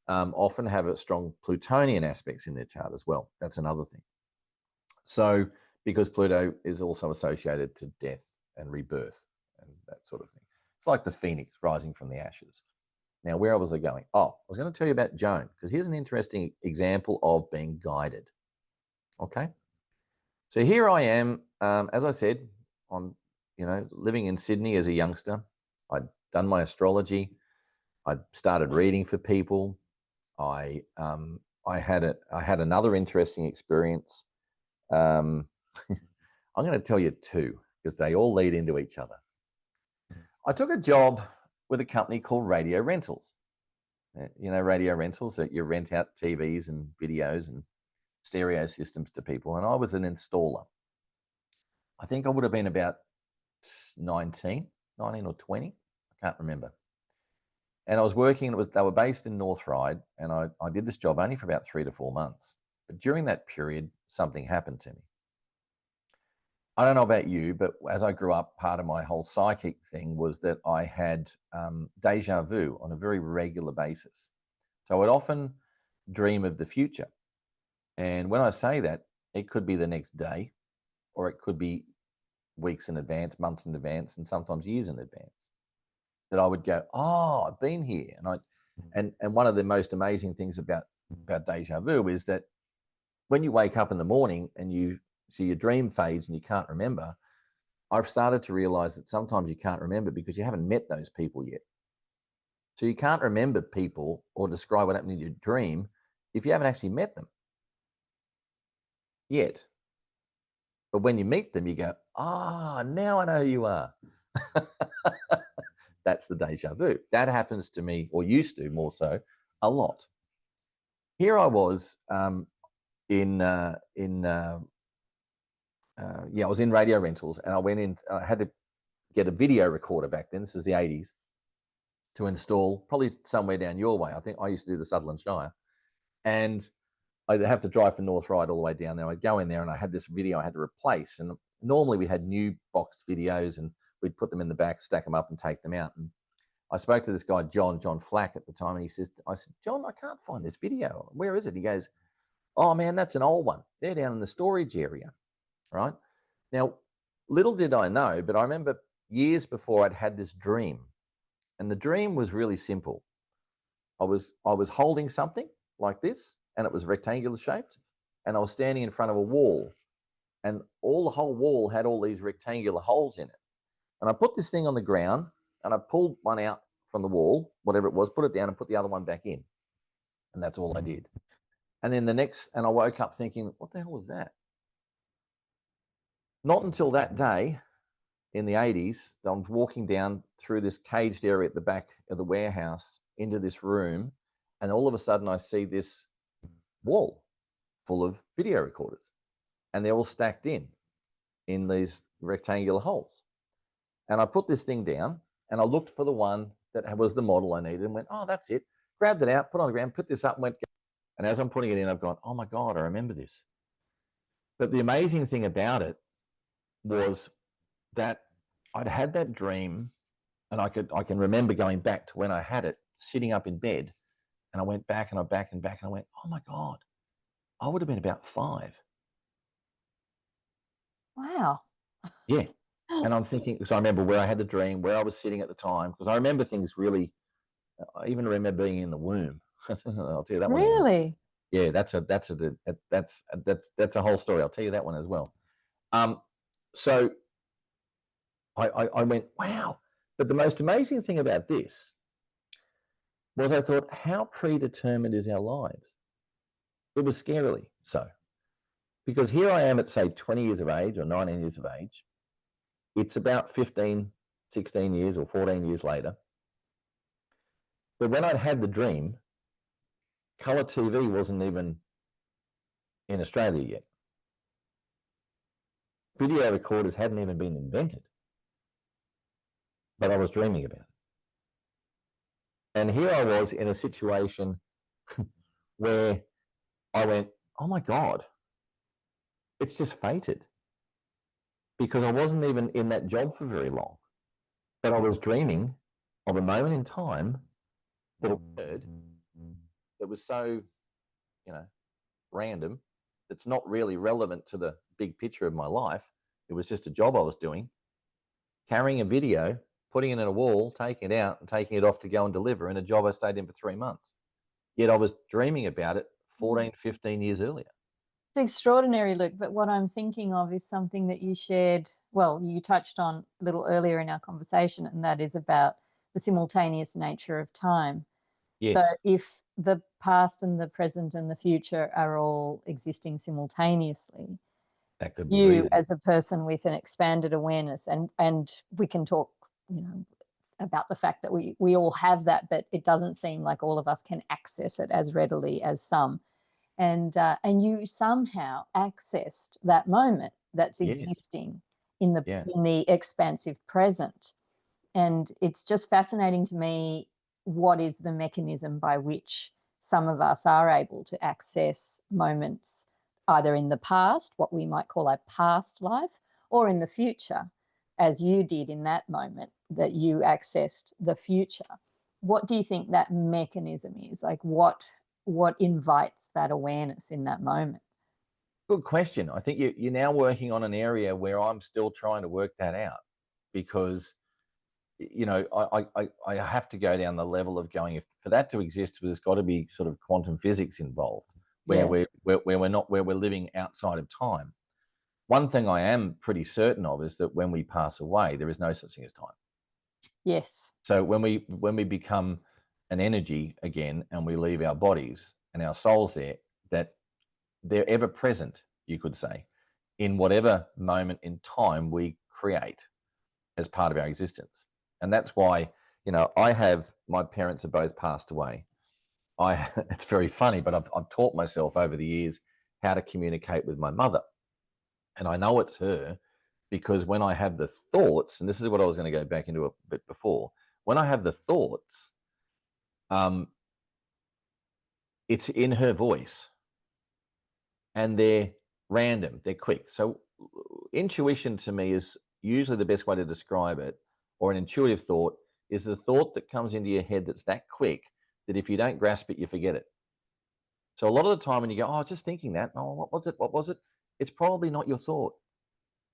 often have a strong Plutonian aspects in their chart as well. That's another thing. So because Pluto is also associated to death and rebirth and that sort of thing. It's like the phoenix rising from the ashes. Now, where was I going? Oh, I was going to tell you about Joan, because here's an interesting example of being guided. Okay. So here I am, as I said, I'm, living in Sydney as a youngster. I'd done my astrology. I started reading for people. I had another interesting experience. I'm going to tell you two, because they all lead into each other. I took a job with a company called Radio Rentals. Radio Rentals, that you rent out TVs and videos and stereo systems to people. And I was an installer. I think I would have been about 19 or 20. I can't remember. And I was working, they were based in North Ryde, and I did this job only for about 3 to 4 months. But during that period, something happened to me. I don't know about you, but as I grew up, part of my whole psychic thing was that I had deja vu on a very regular basis. So I would often dream of the future. And when I say that, it could be the next day, or it could be weeks in advance, months in advance, and sometimes years in advance. That I would go, oh, I've been here. And one of the most amazing things about deja vu is that when you wake up in the morning and you see your dream fades and you can't remember, I've started to realize that sometimes you can't remember because you haven't met those people yet. So you can't remember people or describe what happened in your dream if you haven't actually met them yet. But when you meet them, you go, now I know who you are. That's the deja vu. That happens to me, or used to more so, a lot. Here I was I was in Radio Rentals, and I went in. I had to get a video recorder back then. This is the 80s, to install, probably somewhere down your way. I think I used to do the Sutherland Shire, and I'd have to drive from North Ryde all the way down there. I'd go in there, and I had this video I had to replace. And normally we had new boxed videos, and we'd put them in the back, stack them up, and take them out. And I spoke to this guy, John Flack, at the time, and I said, John, I can't find this video. Where is it? He goes, oh man, that's an old one. They're down in the storage area, right? Now, little did I know, but I remember years before I'd had this dream, and the dream was really simple. I was holding something like this, and it was rectangular shaped, and I was standing in front of a wall, and the whole wall had all these rectangular holes in it. And I put this thing on the ground, and I pulled one out from the wall, whatever it was, put it down and put the other one back in. And that's all I did. And then and I woke up thinking, what the hell was that? Not until that day in the 80s, I was walking down through this caged area at the back of the warehouse into this room, and all of a sudden I see this wall full of video recorders, and they're all stacked in these rectangular holes. And I put this thing down, and I looked for the one that was the model I needed, and went, oh, that's it. Grabbed it out, put it on the ground, put this up, and went. And as I'm putting it in, I've gone, oh my God, I remember this. But the amazing thing about it was that I'd had that dream, and I can remember going back to when I had it, sitting up in bed, and I went back and I back and back, and I went, oh my God, I would have been about 5. Wow. Yeah. And I'm thinking, because I remember where I had the dream, where I was sitting at the time, because I remember things really. I even remember being in the womb. I'll tell you that one. Really? Yeah, that's a whole story. I'll tell you that one as well. So I went, wow. But the most amazing thing about this was I thought, how predetermined is our lives? It was scarily so. Because here I am at, say, 20 years of age or 19 years of age. It's about 15, 16 years or 14 years later. But when I'd had the dream, colour TV wasn't even in Australia yet. Video recorders hadn't even been invented. but I was dreaming about it. And here I was in a situation where I went, oh my God, it's just fated. Because I wasn't even in that job for very long. But I was dreaming of a moment in time that occurred that was so, random, that's not really relevant to the big picture of my life. It was just a job I was doing, carrying a video, putting it in a wall, taking it out and taking it off to go and deliver in a job I stayed in for 3 months. Yet I was dreaming about it 14, 15 years earlier. It's extraordinary, Luke, but what I'm thinking of is something that you shared, well, you touched on a little earlier in our conversation, and that is about the simultaneous nature of time. Yes. So if the past and the present and the future are all existing simultaneously, that could be you reason. as a person with an expanded awareness, and we can talk, about the fact that we all have that, but it doesn't seem like all of us can access it as readily as some. And you somehow accessed that moment that's existing in the expansive present. And it's just fascinating to me, what is the mechanism by which some of us are able to access moments either in the past, what we might call a past life, or in the future, as you did in that moment that you accessed the future. What do you think that mechanism is? Like what invites that awareness in that moment? Good question. I think you're now working on an area where I'm still trying to work that out, because I have to go down the level of going, if for that to exist, there's got to be sort of quantum physics involved, where we're living outside of time. One thing I am pretty certain of is that when we pass away, there is no such thing as time. Yes. So when we become an energy again and we leave our bodies and our souls there, that they're ever present, you could say, in whatever moment in time we create as part of our existence. And that's why, my parents have both passed away. It's very funny, but I've taught myself over the years how to communicate with my mother. And I know it's her because when I have the thoughts, and this is what I was going to go back into a bit before, when I have the thoughts, it's in her voice and they're random, they're quick. So intuition to me is usually the best way to describe it, or an intuitive thought is the thought that comes into your head that's that quick that if you don't grasp it, you forget it. So a lot of the time when you go, oh, I was just thinking that, oh, what was it? It's probably not your thought.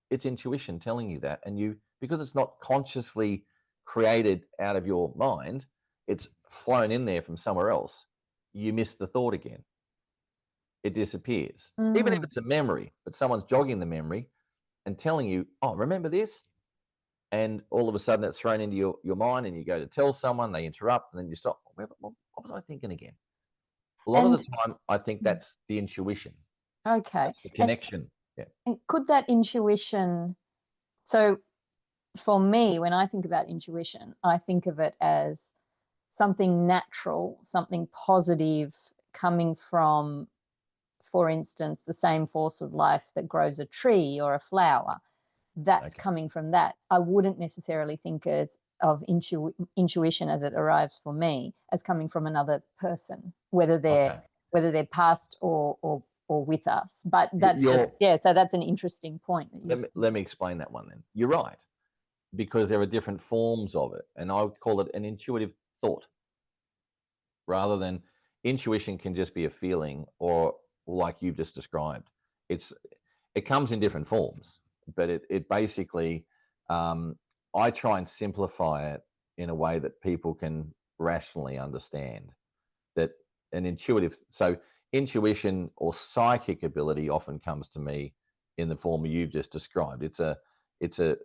It's intuition telling you that. And because it's not consciously created out of your mind, it's flown in there from somewhere else, you miss the thought again. It disappears. Even if it's a memory, but someone's jogging the memory and telling you, oh, remember this? And all of a sudden it's thrown into your mind and you go to tell someone, they interrupt, and then you stop. What was I thinking again? A lot of the time, I think that's the intuition. Okay. That's the connection. And could that intuition, so for me, when I think about intuition, I think of it as something natural, something positive coming from, for instance, the same force of life that grows a tree or a flower. That's coming from that. I wouldn't necessarily think of intuition as it arrives for me as coming from another person, whether they're past or with us. But that's so that's an interesting point. Let me explain that one then. You're right, because there are different forms of it, and I would call it an intuitive thought, rather than intuition can just be a feeling, or like you've just described. It comes in different forms, but it basically, I try and simplify it in a way that people can rationally understand that intuition or psychic ability often comes to me in the form you've just described.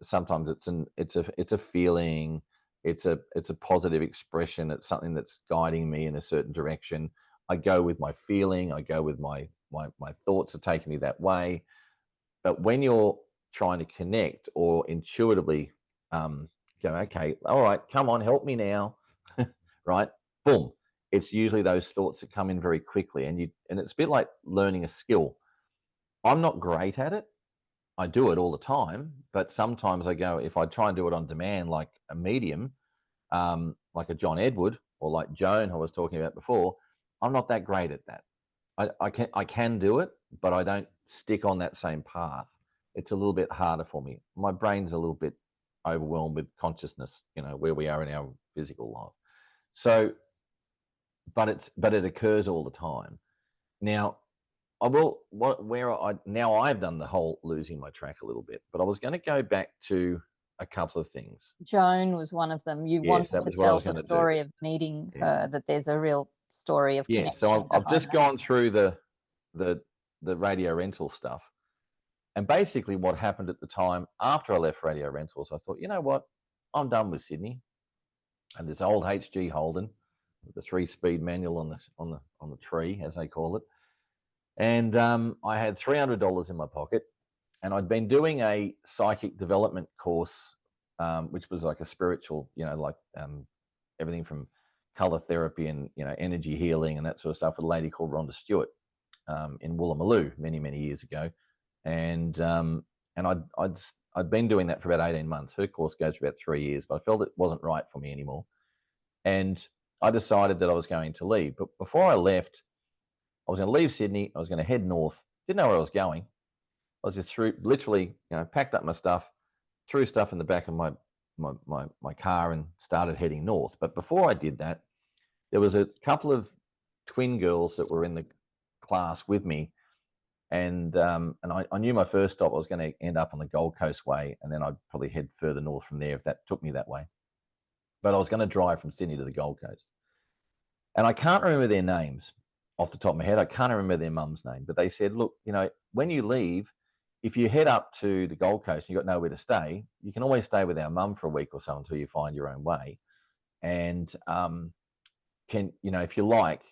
Sometimes it's a feeling, it's a positive expression, it's something that's guiding me in a certain direction. I go with my feeling, I go with my thoughts are taking me that way. But when you're trying to connect or intuitively go, okay, all right, come on, help me now, right? Boom. It's usually those thoughts that come in very quickly, and it's a bit like learning a skill. I'm not great at it, I do it all the time, but sometimes I go, if I try and do it on demand, like a medium, like a John Edward or like Joan, who I was talking about before, I'm not that great at that. I can do it, but I don't stick on that same path. It's a little bit harder for me. My brain's a little bit overwhelmed with consciousness, where we are in our physical life. So, but it occurs all the time. Now, now I've done the whole losing my track a little bit, but I was going to go back to a couple of things. Joan was one of them. You Yes, wanted that to was what I tell was the gonna do. story of meeting her, that there's a real story of Yeah, connection. so I've just behind that. gone through the radio rental stuff. And basically what happened at the time after I left radio rentals, I thought, you know what? I'm done with Sydney. And this old HG Holden with the 3-speed manual on the tree, as they call it. And I had $300 in my pocket, and I'd been doing a psychic development course, which was like a spiritual, everything from color therapy and energy healing and that sort of stuff, with a lady called Rhonda Stewart in Woolloomooloo many years ago, and I'd been doing that for about 18 months. Her course goes for about 3 years, but I felt it wasn't right for me anymore, and I decided that I was going to leave. But before I left, I was going to leave Sydney. I was going to head north. Didn't know where I was going. I was just literally, packed up my stuff, threw stuff in the back of my car, and started heading north. But before I did that, there was a couple of twin girls that were in the class with me, and I knew my first stop I was going to end up on the Gold Coast way, and then I'd probably head further north from there if that took me that way. But I was going to drive from Sydney to the Gold Coast, and I can't remember their names off the top of my head. I can't remember their mum's name, but they said, look, when you leave, if you head up to the Gold Coast and you've got nowhere to stay, you can always stay with our mum for a week or so until you find your own way. And if you like,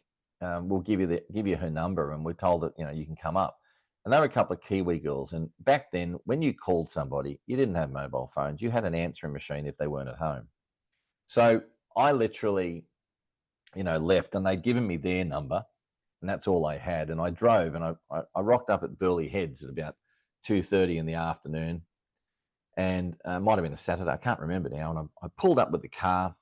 we'll give you her number, and we're told that you can come up. And they were a couple of Kiwi girls. And back then, when you called somebody, you didn't have mobile phones. You had an answering machine if they weren't at home. So I literally, left, and they'd given me their number, and that's all I had. And I drove, and I rocked up at Burleigh Heads at about 2:30 in the afternoon, and it might have been a Saturday. I can't remember now. And I pulled up with the car,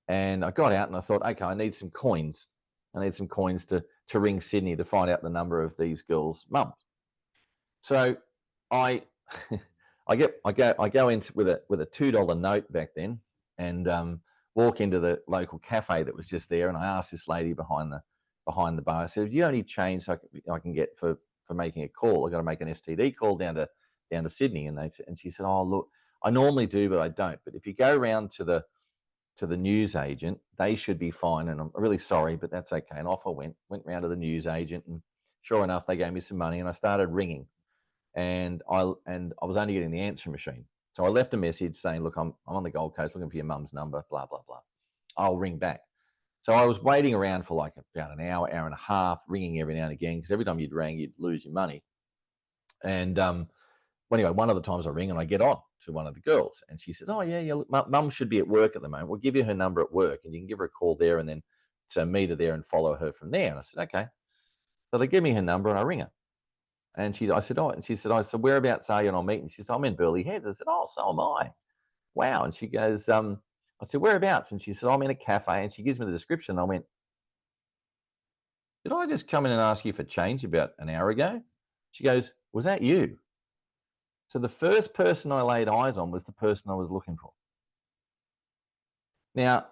and I got out, and I thought, okay, I need some coins. I need some coins to ring Sydney to find out the number of these girls' mums. So I go into with a $2 note back then, and walk into the local cafe that was just there, and I asked this lady behind the bar. I said, "Do you have any change so I can get for making a call? I got to make an STD call down to Sydney." And she said, "Oh, look, I normally do, but I don't. But if you go round to the news agent, they should be fine. And I'm really sorry, but that's okay." And off I went round to the news agent, and sure enough, they gave me some money, and I started ringing. And I was only getting the answering machine. So I left a message saying, "Look, I'm on the Gold Coast looking for your mum's number, blah, blah, blah. I'll ring back." So I was waiting around for like about an hour and a half, ringing every now and again, because every time you'd ring, you'd lose your money. And anyway, one of the times I ring and I get on to one of the girls, and she says, "Oh, yeah, look, mum should be at work at the moment. We'll give you her number at work, and you can give her a call there, and then to meet her there and follow her from there." And I said, "Okay." So they give me her number, and I ring her. And I said, "Oh," and she said, "Oh, so whereabouts are you?" And I'm meeting. She said, "I'm in Burleigh Heads." I said, "Oh, so am I." Wow. And she goes, I said, "Whereabouts?" And she said, "I'm in a cafe." And she gives me the description. I went, "Did I just come in and ask you for change about an hour ago?" She goes, "Was that you?" So the first person I laid eyes on was the person I was looking for. Now,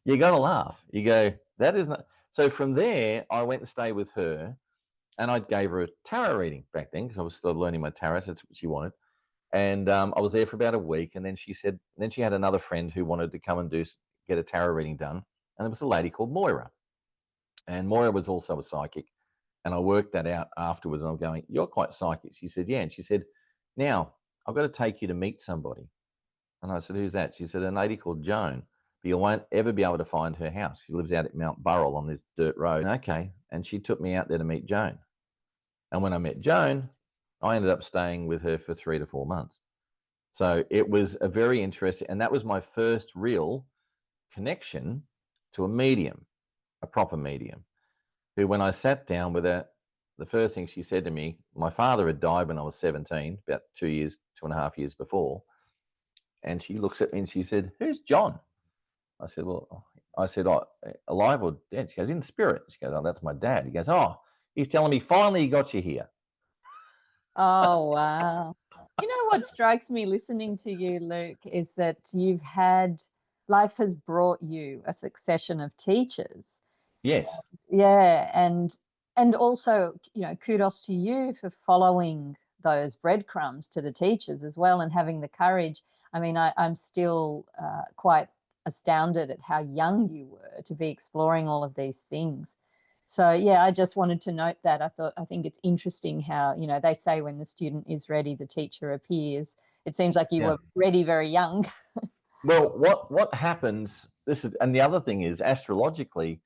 you got to laugh. You go, that is not. So from there, I went and stayed with her, and I gave her a tarot reading back then, because I was still learning my tarot. So that's what she wanted. And I was there for about a week, and then she had another friend who wanted to come and get a tarot reading done, and it was a lady called Moira, and Moira was also a psychic, and I worked that out afterwards. And I'm going, "You're quite psychic." She said, "Yeah," and she said, "Now I've got to take you to meet somebody." And I said, "Who's that?" She said, "A lady called Joan, but you won't ever be able to find her house. She lives out at Mount Burrell on this dirt road." And okay, and she took me out there to meet Joan, and when I met Joan, I ended up staying with her for 3 to 4 months. So it was a very interesting, and that was my first real connection to a medium, a proper medium, who, when I sat down with her, the first thing she said to me, my father had died when I was 17, about 2.5 years before. And she looks at me and she said, "Who's John?" I said, "Well," I said, "Oh, alive or dead?" She goes, "In spirit." She goes, "Oh, that's my dad." He goes, "Oh, he's telling me finally he got you here." Oh, wow. You know what strikes me listening to you, Luke, is that life has brought you a succession of teachers. Yes. Yeah, and also, kudos to you for following those breadcrumbs to the teachers as well and having the courage. I mean, I'm still quite astounded at how young you were to be exploring all of these things. So yeah, I just wanted to note that. I think it's interesting how, they say when the student is ready, the teacher appears. It seems like you Yeah. were ready very young. Well, what happens, and the other thing is, astrologically,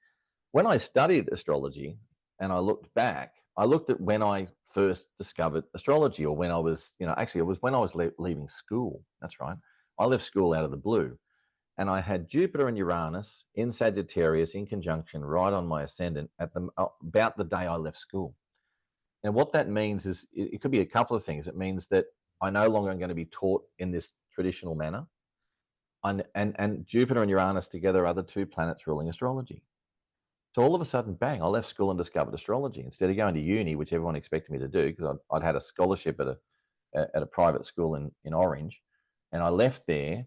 when I studied astrology and I looked back, I looked at when I first discovered astrology, or when I was, actually it was when I was leaving school. That's right. I left school out of the blue, and I had Jupiter and Uranus in Sagittarius in conjunction right on my ascendant at about the day I left school. And what that means is it could be a couple of things. It means that I no longer am going to be taught in this traditional manner. And Jupiter and Uranus together are the two planets ruling astrology. So all of a sudden, bang, I left school and discovered astrology instead of going to uni, which everyone expected me to do, because I'd had a scholarship at a private school in Orange. And I left there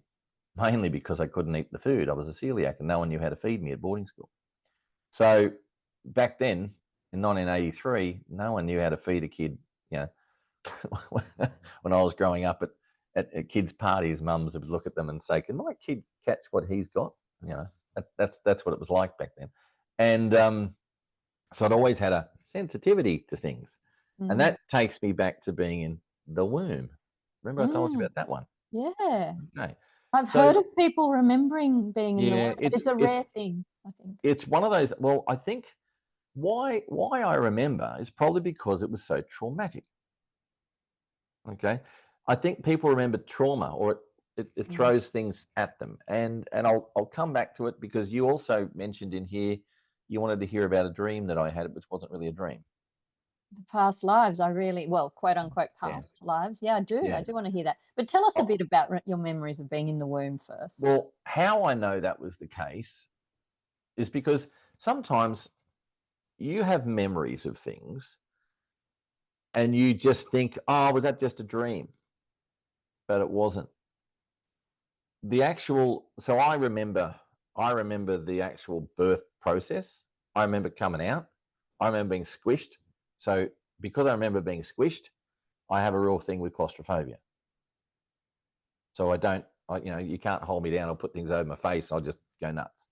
mainly because I couldn't eat the food. I was a celiac and no one knew how to feed me at boarding school. So back then, in 1983, no one knew how to feed a kid. When I was growing up at kids' parties, mums would look at them and say, "Can my kid catch what he's got?" That's what it was like back then. And so I'd always had a sensitivity to things. And that takes me back to being in the womb. Remember I told you about that one? Yeah. Okay. I've heard of people remembering being in the Yeah, womb, but it's a rare thing, I think. it's one of those. Well, I think why I remember is probably because it was so traumatic. Okay. I think people remember trauma, or it throws things at them. And I'll come back to it, because you also mentioned in here you wanted to hear about a dream that I had, which wasn't really a dream. The past lives, quote unquote Yeah. past lives. Yeah, I do. Yeah. I do want to hear that. But tell us a Oh, bit about your memories of being in the womb first. well, how I know that was the case is because sometimes you have memories of things and you just think, "Oh, was that just a dream?" But it wasn't. So I remember the actual birth process. I remember coming out. I remember being squished. So because I remember being squished, I have a real thing with claustrophobia. So you can't hold me down or put things over my face. I'll just go nuts.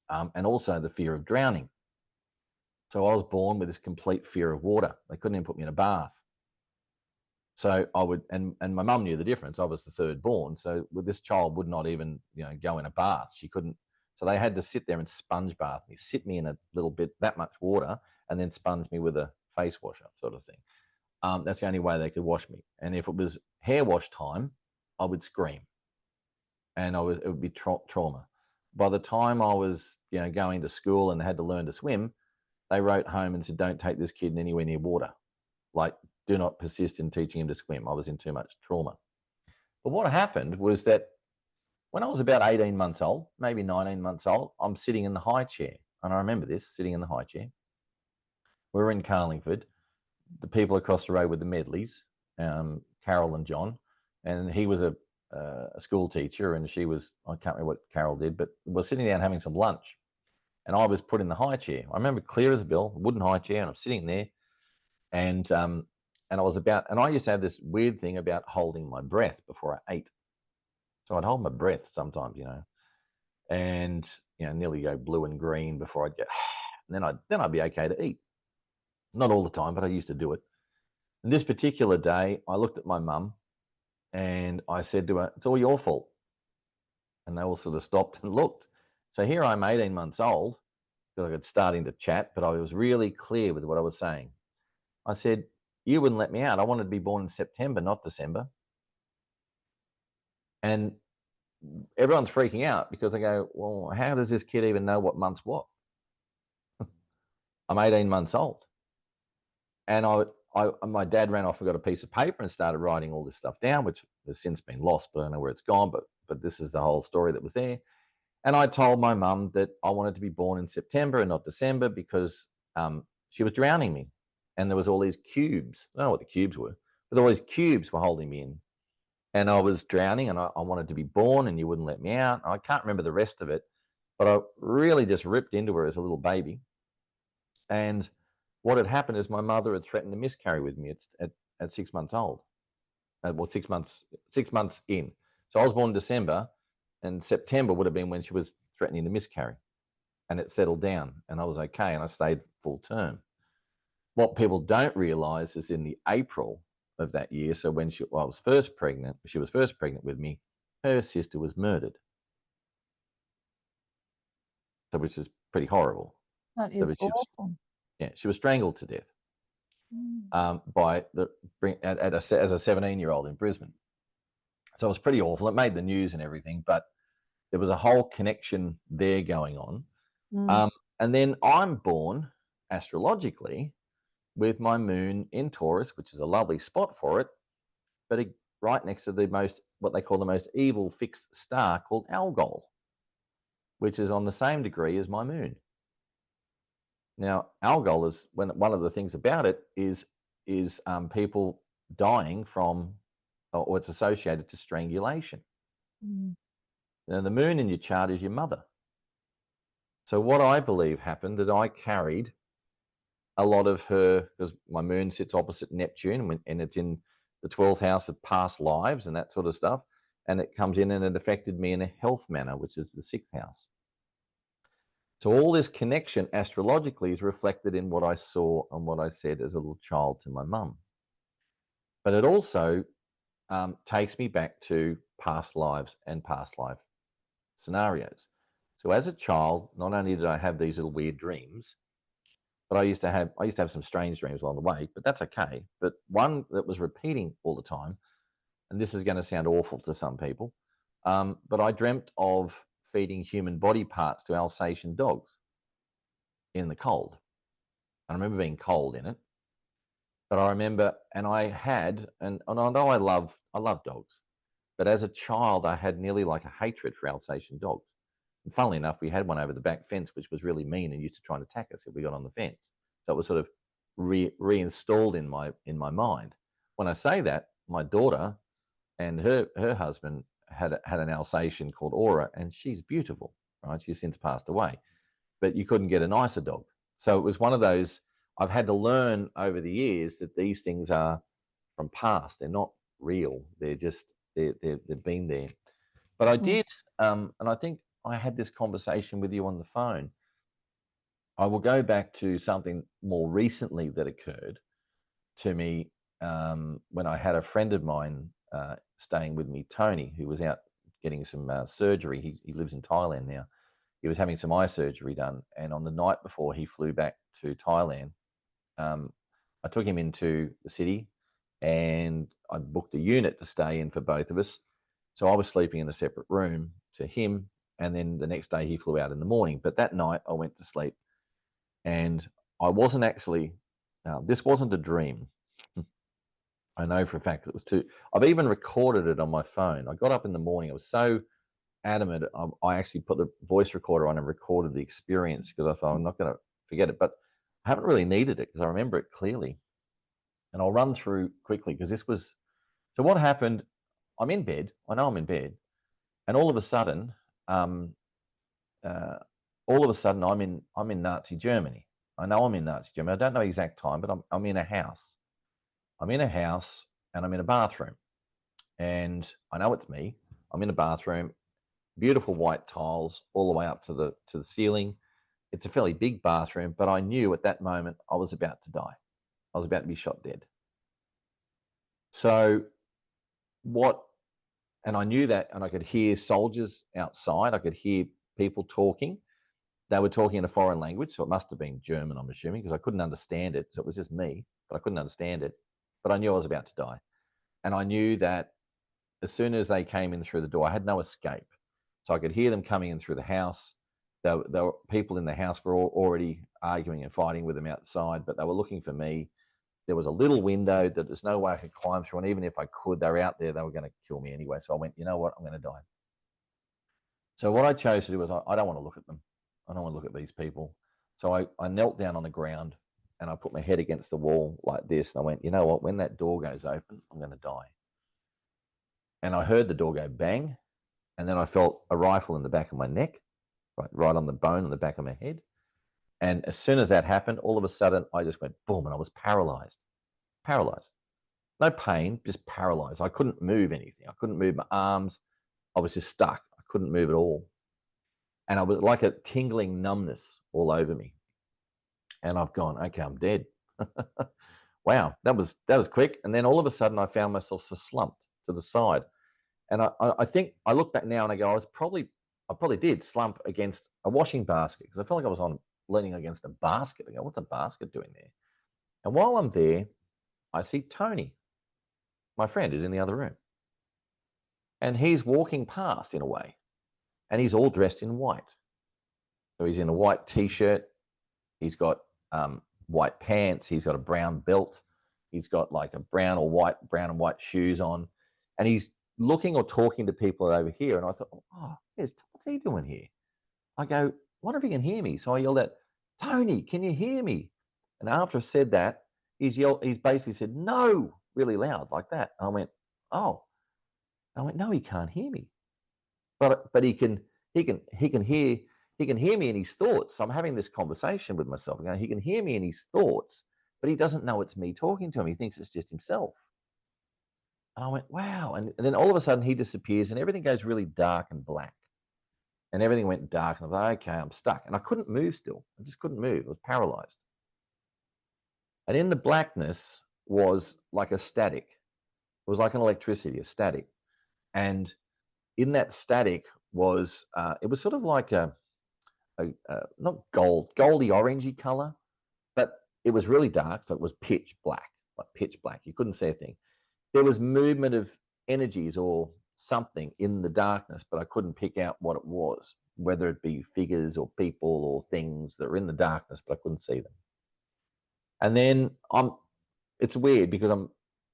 And also the fear of drowning. So I was born with this complete fear of water. They couldn't even put me in a bath. So I would, and my mum knew the difference. I was the third born, so this child would not even, go in a bath. She couldn't. So they had to sit there and sponge bath me, sit me in a little bit, that much water, and then sponge me with a face washer, sort of thing. That's the only way they could wash me. And if it was hair wash time, I would scream, and it would be trauma. By the time I was, going to school and had to learn to swim, they wrote home and said, "Don't take this kid anywhere near water. Like, do not persist in teaching him to swim." I was in too much trauma. But what happened was that when I was about 18 months old, maybe 19 months old, I'm sitting in the high chair. And I remember this, sitting in the high chair. We were in Carlingford. The people across the road were the Medleys, Carol and John. And he was a school teacher, and she was, I can't remember what Carol did, but we're sitting down having some lunch. And I was put in the high chair. I remember clear as a bell, wooden high chair, and I'm sitting there. And I used to have this weird thing about holding my breath before I ate. So I'd hold my breath sometimes, and nearly go blue and green before I'd get, and then I'd be okay to eat. Not all the time, but I used to do it. And this particular day, I looked at my mum and I said to her, "It's all your fault." And they all sort of stopped and looked. So here I'm 18 months old, because I was starting to chat, but I was really clear with what I was saying. I said, "You wouldn't let me out. I wanted to be born in September, not December." And everyone's freaking out because they go, "Well, how does this kid even know what month's what?" I'm 18 months old. And my dad ran off and got a piece of paper and started writing all this stuff down, which has since been lost, but I don't know where it's gone. But this is the whole story that was there. And I told my mum that I wanted to be born in September and not December because she was drowning me. And there was all these cubes. I don't know what the cubes were, but all these cubes were holding me in. And I was drowning and I wanted to be born and you wouldn't let me out. I can't remember the rest of it, but I really just ripped into her as a little baby. And what had happened is my mother had threatened to miscarry with me at 6 months old. Well, 6 months in. So I was born in December, and September would have been when she was threatening to miscarry. And it settled down, and I was okay, and I stayed full term. What people don't realize is in the April of that year, so when she was first pregnant with me, her sister was murdered. So, which is pretty horrible. That is awful. She was strangled to death by as a 17-year-old in Brisbane. So it was pretty awful. It made the news and everything, but there was a whole connection there going on. And then I'm born astrologically with my moon in Taurus, which is a lovely spot for it, but right next to what they call the most evil fixed star called Algol, which is on the same degree as my moon. Now, Algol is one of the things about it is people dying from, or it's associated to strangulation. Now, the moon in your chart is your mother. So what I believe happened that I carried a lot of her, because my moon sits opposite Neptune and it's in the 12th house of past lives and that sort of stuff. And it comes in and it affected me in a health manner, which is the 6th house. So all this connection astrologically is reflected in what I saw and what I said as a little child to my mum. But it also takes me back to past lives and past life scenarios. So as a child, not only did I have these little weird dreams, but I used to have some strange dreams along the way, but that's okay. But one that was repeating all the time, and this is going to sound awful to some people, but I dreamt of feeding human body parts to Alsatian dogs in the cold. I remember being cold in it, but I remember, and I know I love dogs, but as a child, I had nearly like a hatred for Alsatian dogs. And funnily enough, we had one over the back fence, which was really mean and used to try and attack us if we got on the fence. So it was sort of reinstalled in my mind. When I say that, my daughter and her husband had an Alsatian called Aura, and she's beautiful, right? She's since passed away, but you couldn't get a nicer dog. So it was one of those, I've had to learn over the years that these things are from past. They're not real. They've been there. But I did, and I think I had this conversation with you on the phone. I will go back to something more recently that occurred to me when I had a friend of mine staying with me, Tony, who was out getting some surgery. He lives in Thailand now. He was having some eye surgery done. And on the night before he flew back to Thailand, I took him into the city and I booked a unit to stay in for both of us. So I was sleeping in a separate room to him. And then the next day he flew out in the morning. But that night I went to sleep and I wasn't actually, this wasn't a dream. I know for a fact it was too. I've even recorded it on my phone. I got up in the morning. I was so adamant. I actually put the voice recorder on and recorded the experience because I thought I'm not going to forget it. But I haven't really needed it because I remember it clearly. And I'll run through quickly because this was. So what happened? I'm in bed. I know I'm in bed, and all of a sudden, I'm in Nazi Germany. I know I'm in Nazi Germany. I don't know the exact time, but I'm in a house. I'm in a house and I'm in a bathroom, and I know it's me. I'm in a bathroom, beautiful white tiles all the way up to the ceiling. It's a fairly big bathroom, but I knew at that moment I was about to die. I was about to be shot dead. So and I knew that, and I could hear soldiers outside. I could hear people talking. They were talking in a foreign language, so it must have been German, I'm assuming, because I couldn't understand it. So it was just me, but I couldn't understand it. But I knew I was about to die. And I knew that as soon as they came in through the door, I had no escape. So I could hear them coming in through the house. There people in the house were already arguing and fighting with them outside, but they were looking for me. there was a little window that there's no way I could climb through. And even if I could, they were out there, they were going to kill me anyway. So I went, you know what, I'm going to die. So what I chose to do was I don't want to look at them. I don't want to look at these people. So I knelt down on the ground and I put my head against the wall like this. And I went, you know what, when that door goes open, I'm going to die. And I heard the door go bang. And then I felt a rifle in the back of my neck, right on the bone on the back of my head. And as soon as that happened, all of a sudden, I just went boom, and I was paralyzed. Paralyzed. No pain, just paralyzed. I couldn't move anything. I couldn't move my arms. I was just stuck. I couldn't move at all. And I was like a tingling numbness all over me. And I've gone, okay, I'm dead. Wow, that was quick. And then all of a sudden, I found myself so slumped to the side. And I think I look back now and I go, I probably did slump against a washing basket because I felt like I was leaning against a basket. I go, what's a basket doing there? And while I'm there, I see Tony, my friend, who's in the other room. And he's walking past in a way. And he's all dressed in white. So he's in a white T-shirt. He's got white pants. He's got a brown belt. He's got like a brown and white shoes on. And he's looking or talking to people over here. And I thought, oh, what's he doing here? I go, wonder if he can hear me. So I yelled out, Tony, can you hear me? And after I said that, he's basically said, no, really loud like that. I went, oh. I went, no, he can't hear me. But he can hear me in his thoughts. So I'm having this conversation with myself. He can hear me in his thoughts, but he doesn't know it's me talking to him. He thinks it's just himself. And I went, wow. And then all of a sudden he disappears and everything goes really dark and black. And everything went dark. And I was like, okay, I'm stuck. And I couldn't move still. I just couldn't move. I was paralyzed. And in the blackness was like a static. It was like an electricity, a static. And in that static was, it was sort of like a not goldy orangey color, but it was really dark. So it was pitch black, like pitch black. You couldn't see a thing. There was movement of energies or something in the darkness, but I couldn't pick out what it was, whether it be figures or people or things that were in the darkness, but I couldn't see them. And then it's weird because I'm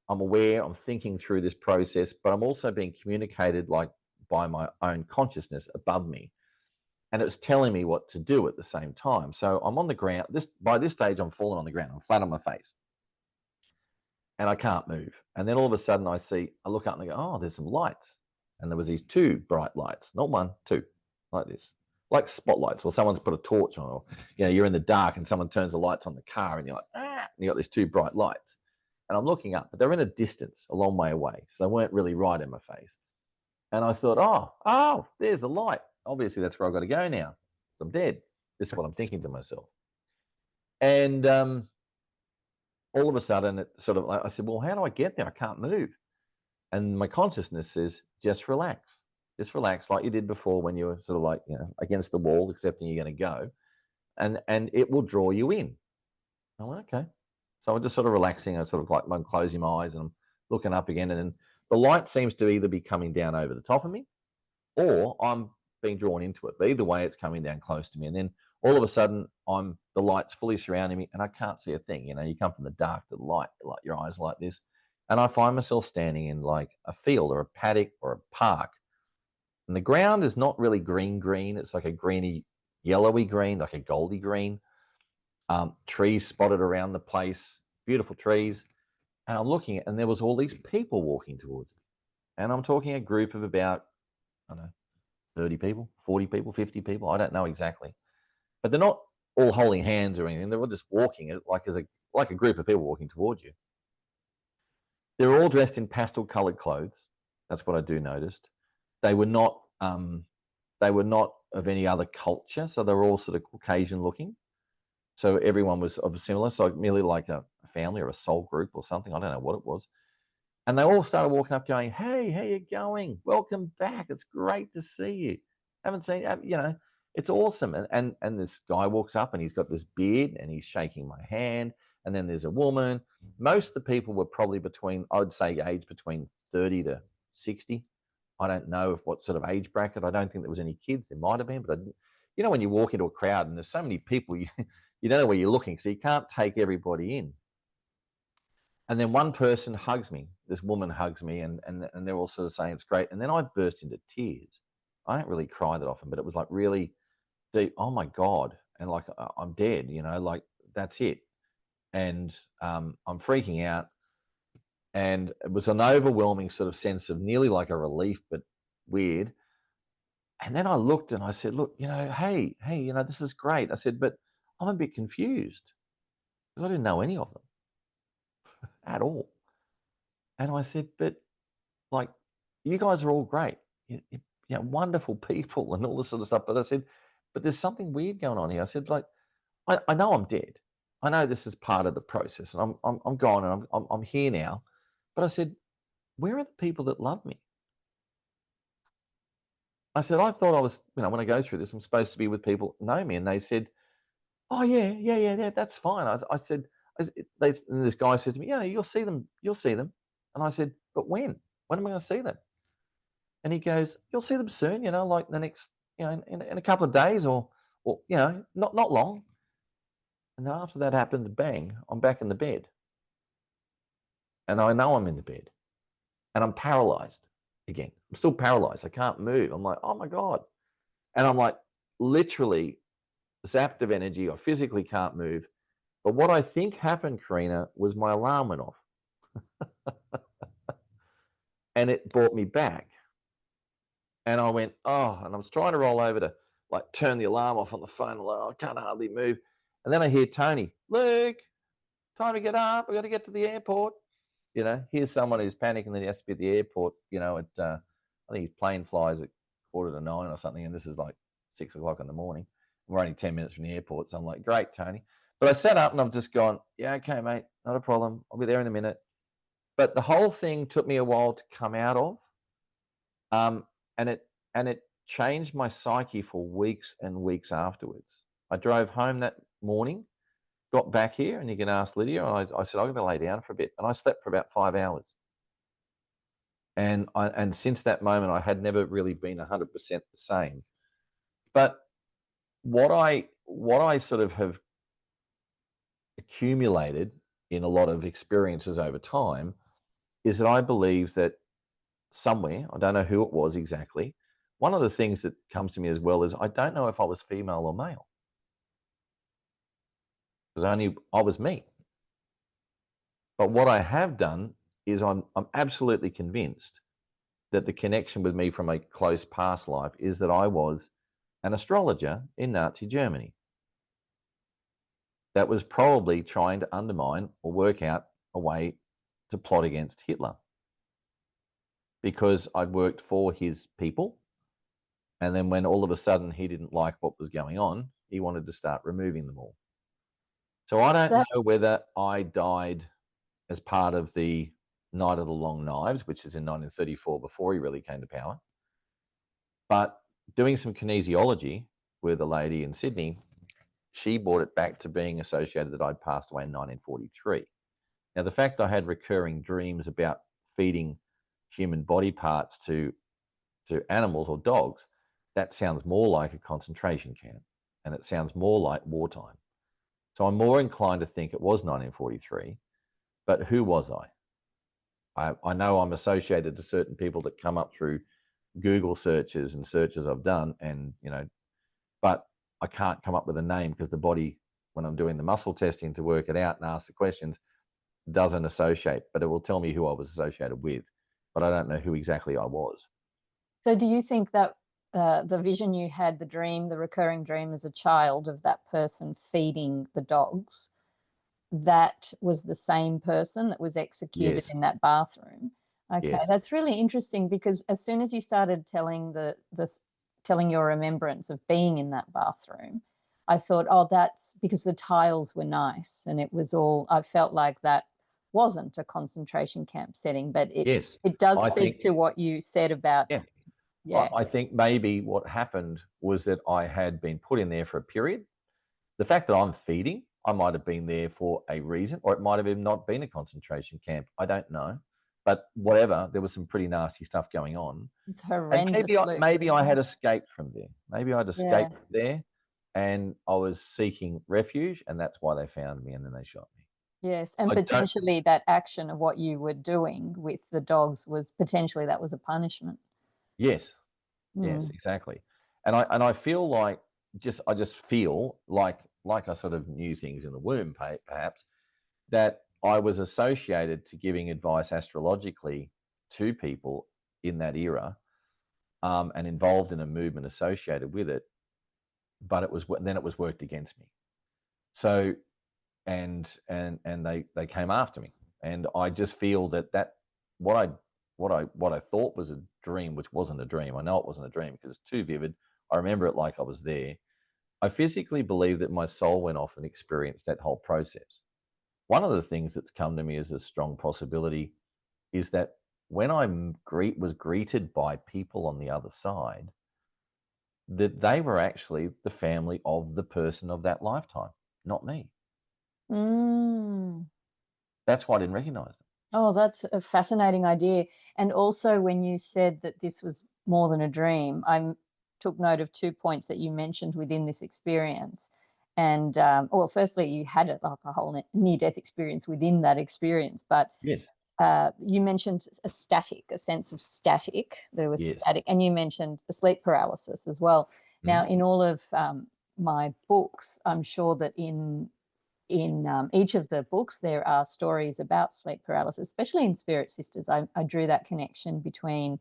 aware, I'm thinking through this process, but I'm also being communicated like by my own consciousness above me. And it's telling me what to do at the same time. So I'm on the ground. By this stage, I'm falling on the ground. I'm flat on my face. And I can't move. And then all of a sudden I look up and I go, oh, there's some lights. And there was these two bright lights, not one, two, like this, like spotlights, or someone's put a torch on, or, you're in the dark and someone turns the lights on the car and you're like, ah, and you got these two bright lights. And I'm looking up, but they're in a distance, a long way away. So they weren't really right in my face. And I thought, oh, there's the light. Obviously that's where I've got to go now. I'm dead. This is what I'm thinking to myself. And, all of a sudden, I said, well, how do I get there? I can't move. And my consciousness says, just relax. Just relax like you did before when you were sort of like, against the wall, accepting you're going to go. And it will draw you in. I went, okay. So I'm just sort of relaxing. I'm closing my eyes and I'm looking up again. And then the light seems to either be coming down over the top of me or I'm being drawn into it. But either way, it's coming down close to me. And then all of a sudden, the light's fully surrounding me and I can't see a thing. You come from the dark to the light, like your eyes like this. And I find myself standing in like a field or a paddock or a park. And the ground is not really green. It's like a greeny, yellowy green, like a goldy green. Trees spotted around the place, beautiful trees. And I'm looking and there was all these people walking towards me. And I'm talking a group of about, 30 people, 40 people, 50 people. I don't know exactly. But they're not all holding hands or anything. They're all just walking like a group of people walking towards you. They're all dressed in pastel-coloured clothes. That's what I do noticed. They were not of any other culture, so they were all sort of Caucasian-looking. So everyone was of a similar, so merely like a family or a soul group or something. I don't know what it was. And they all started walking up, going, "Hey, how you going? Welcome back. It's great to see you. Haven't seen you. It's awesome." And this guy walks up and he's got this beard and he's shaking my hand. And then there's a woman. Most of the people were probably I'd say age between 30 to 60. I don't know what sort of age bracket. I don't think there was any kids. There might have been, but when you walk into a crowd and there's so many people, you don't know where you're looking, so you can't take everybody in. And then one person hugs me. This woman hugs me, and they're all sort of saying it's great. And then I burst into tears. I don't really cry that often, but it was like really deep. Oh my God! And like I'm dead. Like that's it. And I'm freaking out. And it was an overwhelming sort of sense of nearly like a relief, but weird. And then I looked and I said, look, hey, this is great. I said, but I'm a bit confused because I didn't know any of them at all. And I said, but like, you guys are all great. Wonderful people and all this sort of stuff. But I said, but there's something weird going on here. I said, like, I know I'm dead. I know this is part of the process, and I'm gone, and I'm here now. But I said, where are the people that love me? I said, I thought I was, when I go through this, I'm supposed to be with people who know me. And they said, oh, yeah, that's fine. I said, and this guy says to me, yeah, you'll see them. And I said, but when? When am I going to see them? And he goes, you'll see them soon, like the next, in a couple of days or not long. And then after that happens, bang, I'm back in the bed. And I know I'm in the bed. And I'm paralyzed again. I'm still paralyzed. I can't move. I'm like, oh my God. And I'm like literally zapped of energy. I physically can't move. But what I think happened, Karina, was my alarm went off. And it brought me back. And I went, oh, and I was trying to roll over to like turn the alarm off on the phone. Like, oh, I can't hardly move. And then I hear Tony, Luke, time to get up. I got to get to the airport. Here's someone who's panicking that he has to be at the airport, I think his plane flies at 8:45 or something. And this is like 6 o'clock in the morning. We're only 10 minutes from the airport. So I'm like, great, Tony. But I sat up and I've just gone, yeah, okay, mate, not a problem. I'll be there in a minute. But the whole thing took me a while to come out of. And it changed my psyche for weeks and weeks afterwards. I drove home that morning, got back here, and you can ask Lydia, and I said, I'm going to lay down for a bit. And I slept for about 5 hours. And since that moment, I had never really been 100% the same. But what I sort of have accumulated in a lot of experiences over time is that I believe that somewhere, I don't know who it was exactly, one of the things that comes to me as well is I don't know if I was female or male. Because I was me. But what I have done is I'm absolutely convinced that the connection with me from a close past life is that I was an astrologer in Nazi Germany that was probably trying to undermine or work out a way to plot against Hitler. Because I'd worked for his people, and then when all of a sudden he didn't like what was going on, he wanted to start removing them all. So I don't know whether I died as part of the Night of the Long Knives, which is in 1934 before he really came to power. But doing some kinesiology with a lady in Sydney, she brought it back to being associated that I'd passed away in 1943. Now, the fact I had recurring dreams about feeding human body parts to animals or dogs, that sounds more like a concentration camp, and it sounds more like wartime. So I'm more inclined to think it was 1943, but who was I? I know I'm associated to certain people that come up through Google searches and searches I've done, and but I can't come up with a name because the body, when I'm doing the muscle testing to work it out and ask the questions, doesn't associate, but it will tell me who I was associated with, but I don't know who exactly I was. So do you think that the vision you had, the dream, the recurring dream as a child of that person feeding the dogs, that was the same person that was executed in that bathroom? Okay, Yes. that's really interesting, because as soon as you started telling telling your remembrance of being in that bathroom, I thought, oh, that's because the tiles were nice, and it was all, I felt like that wasn't a concentration camp setting, but it does speak to what you said about. Yeah. I think maybe what happened was that I had been put in there for a period. The fact that I'm feeding, I might have been there for a reason, or it might have even not been a concentration camp. I don't know. But whatever, there was some pretty nasty stuff going on. It's horrendous. And maybe I had escaped from there. Maybe I'd escaped from there, and I was seeking refuge, and that's why they found me, and then they shot me. Yes, and I don't. potentially that action of what you were doing with the dogs was potentially that was a punishment. Yes, yes, Mm. exactly. And I feel like I just feel like I sort of knew things in the womb, perhaps, that I was associated to giving advice astrologically to people in that era, and involved in a movement associated with it. But then it was worked against me. So and they came after me, and I just feel that what I thought was a dream, which wasn't a dream. I know it wasn't a dream because it's too vivid. I remember it like I was there. I physically believe that my soul went off and experienced that whole process. One of the things that's come to me as a strong possibility is that when I was greeted by people on the other side, that they were actually the family of the person of that lifetime, not me. Mm. That's why I didn't recognize them. Oh, that's a fascinating idea. And also, when you said that this was more than a dream, took note of 2 points that you mentioned within this experience. And well, firstly, you had it like a whole near-death experience within that experience, but Yes. you mentioned a sense of static. There was Yes. static, and you mentioned the sleep paralysis as well. Now, in all of my books, I'm sure that in each of the books there are stories about sleep paralysis, especially in Spirit Sisters. I drew that connection between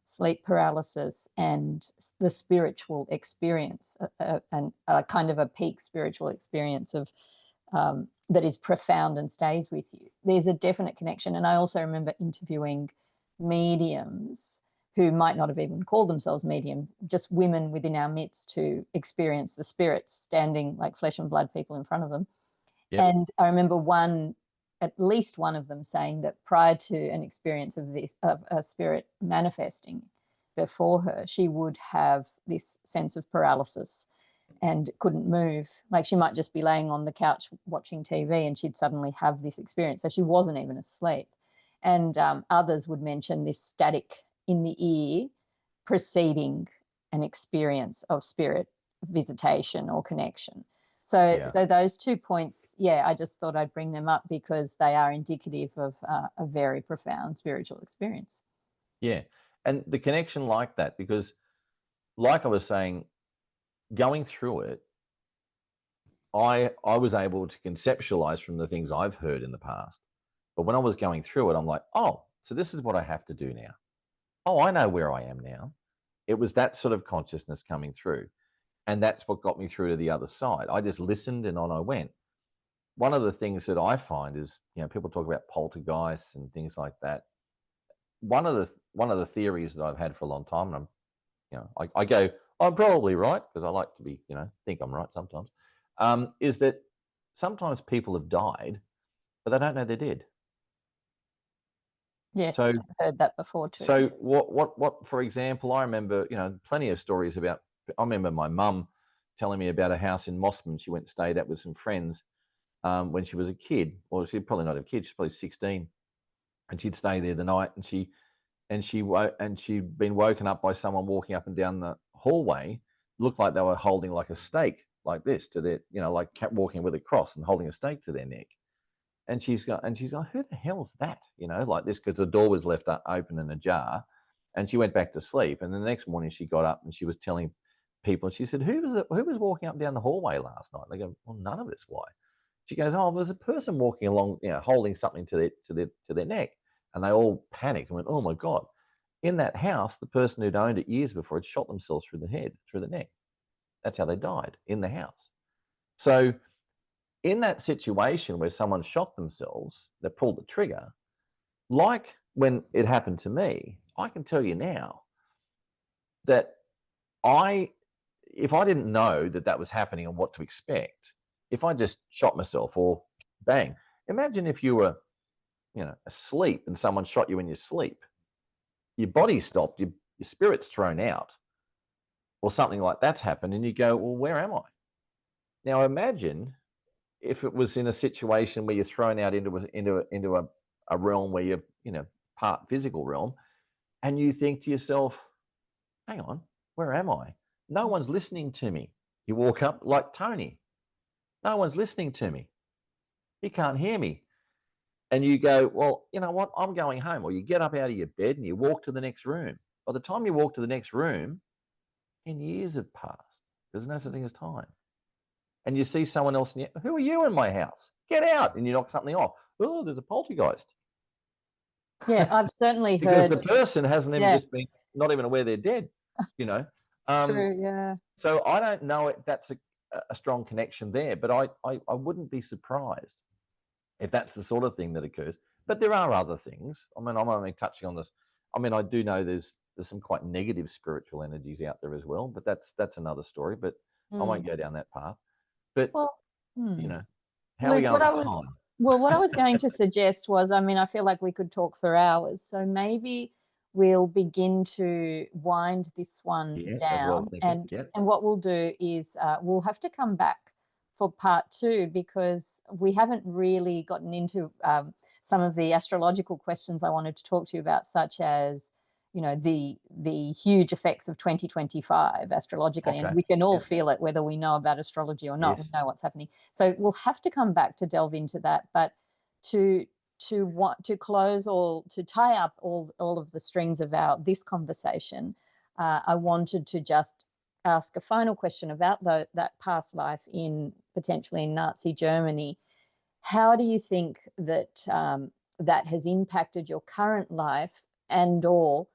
sleep paralysis and the spiritual experience, and a kind of a peak spiritual experience of that is profound and stays with you. There's a definite connection. And I also remember interviewing mediums who might not have even called themselves mediums, just women within our midst who experience the spirits standing like flesh and blood people in front of them. Yep. And I remember at least one of them saying that prior to an experience of a spirit manifesting before her, she would have this sense of paralysis and couldn't move. Like she might just be laying on the couch watching TV and she'd suddenly have this experience. So she wasn't even asleep. And others would mention this static in the ear preceding an experience of spirit visitation or connection. So those 2 points, I just thought I'd bring them up because they are indicative of a very profound spiritual experience. Yeah. And the connection like that, because like I was saying, going through it, I was able to conceptualize from the things I've heard in the past. But when I was going through it, I'm like, oh, so this is what I have to do now. Oh, I know where I am now. It was that sort of consciousness coming through. And that's what got me through to the other side. I just listened and on I went. One of the things that I find is, people talk about poltergeists and things like that. One of the theories that I've had for a long time, and I go, I'm probably right because I like to be, think I'm right sometimes, is that sometimes people have died, but they don't know they're dead. Yes, So, I've heard that before too. So what? For example, I remember, plenty of stories about. I remember my mum telling me about a house in Mossman she went and stayed at with some friends when she was a kid. Well, she'd probably not a kid; she's probably 16, and she'd stay there the night, and she'd been woken up by someone walking up and down the hallway. Looked like they were holding like a stake, like this to their, like walking with a cross and holding a stake to their neck. And she's going, who the hell's that? Like this, because the door was left open and ajar. And she went back to sleep. And the next morning she got up and she was telling people, she said, who was walking up and down the hallway last night? They go, well, none of us. Why? She goes, oh, there's a person walking along, holding something to their neck. And they all panicked and went, oh my God. In that house, the person who'd owned it years before had shot themselves through the neck. That's how they died, in the house. So in that situation where someone shot themselves, they pulled the trigger, like when it happened to me, I can tell you now that if I didn't know that was happening and what to expect, if I just shot myself or bang, imagine if you were, asleep and someone shot you in your sleep, your body stopped, your spirit's thrown out, or something like that's happened, and you go, well, where am I? Now imagine if it was in a situation where you're thrown out into a realm where you're, part physical realm, and you think to yourself, hang on, where am I? No one's listening to me. You walk up like Tony. No one's listening to me. He can't hear me. And you go, well, you know what? I'm going home. Or you get up out of your bed and you walk to the next room. By the time you walk to the next room, 10 years have passed. There's no such thing as time. And you see someone else, and who are you in my house? Get out. And you knock something off. Oh, there's a poltergeist. Yeah, I've certainly Because heard. the person hasn't even Yeah, just been, not even aware they're dead, you know. it's true. Yeah. So I don't know if that's a strong connection there, but I wouldn't be surprised if that's the sort of thing that occurs. But there are other things. I mean, I'm only touching on this. I mean, I do know there's some quite negative spiritual energies out there as well, but that's another story. But I won't go down that path. But Well, you know, how are we Luke, going for time? what I was going to suggest was, I mean, I feel like we could talk for hours. So maybe we'll begin to wind this one Yeah, that's what I was down. thinking. Yeah. And what we'll do is we'll have to come back for part 2, because we haven't really gotten into some of the astrological questions I wanted to talk to you about, such as, you know, the huge effects of 2025 astrologically, Okay. and we can all Yeah. feel it whether we know about astrology or not. Yes. We know what's happening, so we'll have to come back to delve into that. But to close, or to tie up all of the strings of this conversation, I wanted to just ask a final question about that past life potentially in Nazi Germany. How do you think that that has impacted your current life, and/or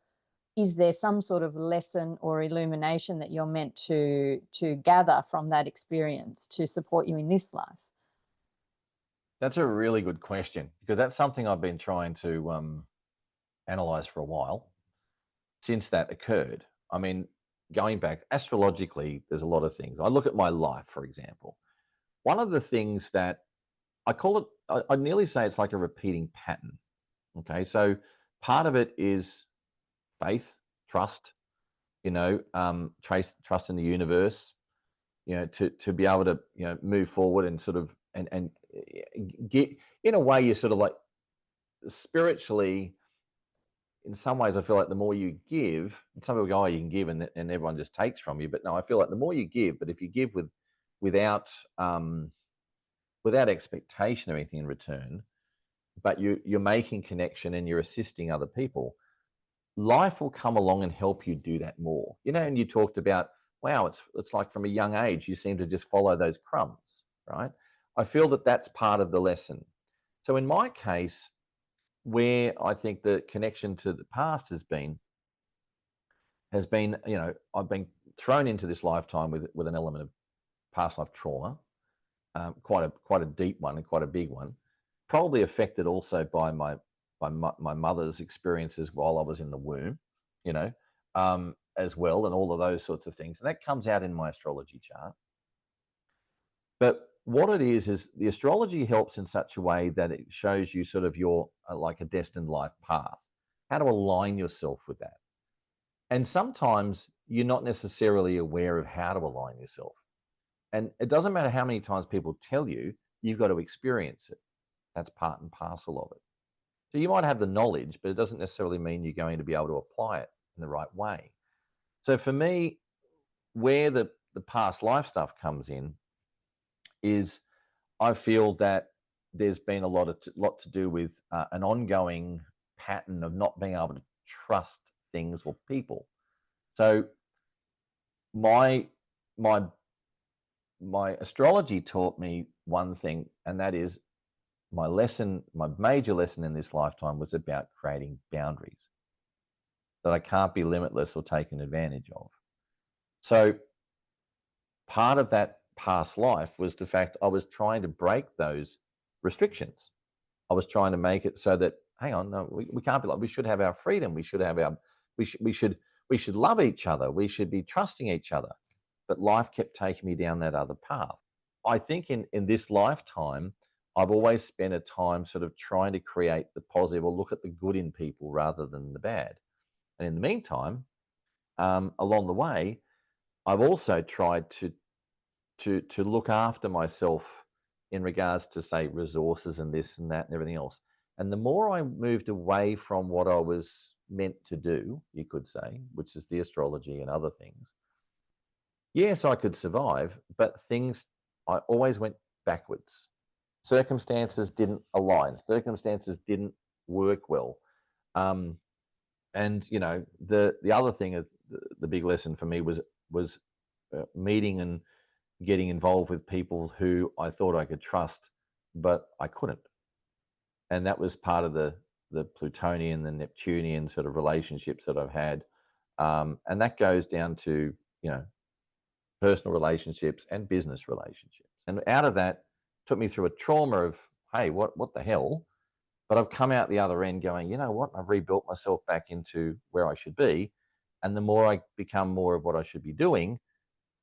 is there some sort of lesson or illumination that you're meant to gather from that experience to support you in this life? That's a really good question, because that's something I've been trying to analyze for a while since that occurred. I mean, going back astrologically, there's a lot of things. I look at my life, for example. One of the things that I call it, I'd nearly say it's like a repeating pattern. Okay, so part of it is faith, trust, trust in the universe, to be able to, move forward and sort of, and get, in a way, you're sort of like spiritually, in some ways, I feel like the more you give, and some people go, oh, you can give and everyone just takes from you. But no, I feel like the more you give, but if you give without without expectation or anything in return, but you're making connection and you're assisting other people, life will come along and help you do that more. And you talked about, wow, it's like from a young age, you seem to just follow those crumbs, right? I feel that that's part of the lesson. So in my case, where I think the connection to the past has been, I've been thrown into this lifetime with an element of past life trauma, quite a deep one and quite a big one, probably affected also by my mother's experiences while I was in the womb, as well, and all of those sorts of things. And that comes out in my astrology chart. But what it is the astrology helps in such a way that it shows you sort of your, like a destined life path, how to align yourself with that. And sometimes you're not necessarily aware of how to align yourself. And it doesn't matter how many times people tell you, you've got to experience it. That's part and parcel of it. So you might have the knowledge, but it doesn't necessarily mean you're going to be able to apply it in the right way. So for me, where the past life stuff comes in is, I feel that there's been a lot to do with an ongoing pattern of not being able to trust things or people. So my astrology taught me one thing, and that is my major lesson in this lifetime was about creating boundaries, that I can't be limitless or taken advantage of. So part of that past life was the fact I was trying to break those restrictions. I was trying to make it so that, hang on, no, we can't be like, we should have our freedom. We should love each other. We should be trusting each other. But life kept taking me down that other path. I think in this lifetime, I've always spent a time sort of trying to create the positive, or look at the good in people rather than the bad. And in the meantime, along the way, I've also tried to look after myself in regards to, say, resources and this and that and everything else. And the more I moved away from what I was meant to do, you could say, which is the astrology and other things, yes, I could survive, but I always went backwards. circumstances didn't align. Circumstances didn't work well. And, you know, the other thing is the big lesson for me was meeting and getting involved with people who I thought I could trust, but I couldn't. And that was part of the Plutonian, the Neptunian sort of relationships that I've had. And that goes down to, you know, personal relationships and business relationships. And out of that took me through a trauma of, hey, what the hell? But I've come out the other end going, you know what? I've rebuilt myself back into where I should be. And the more I become more of what I should be doing,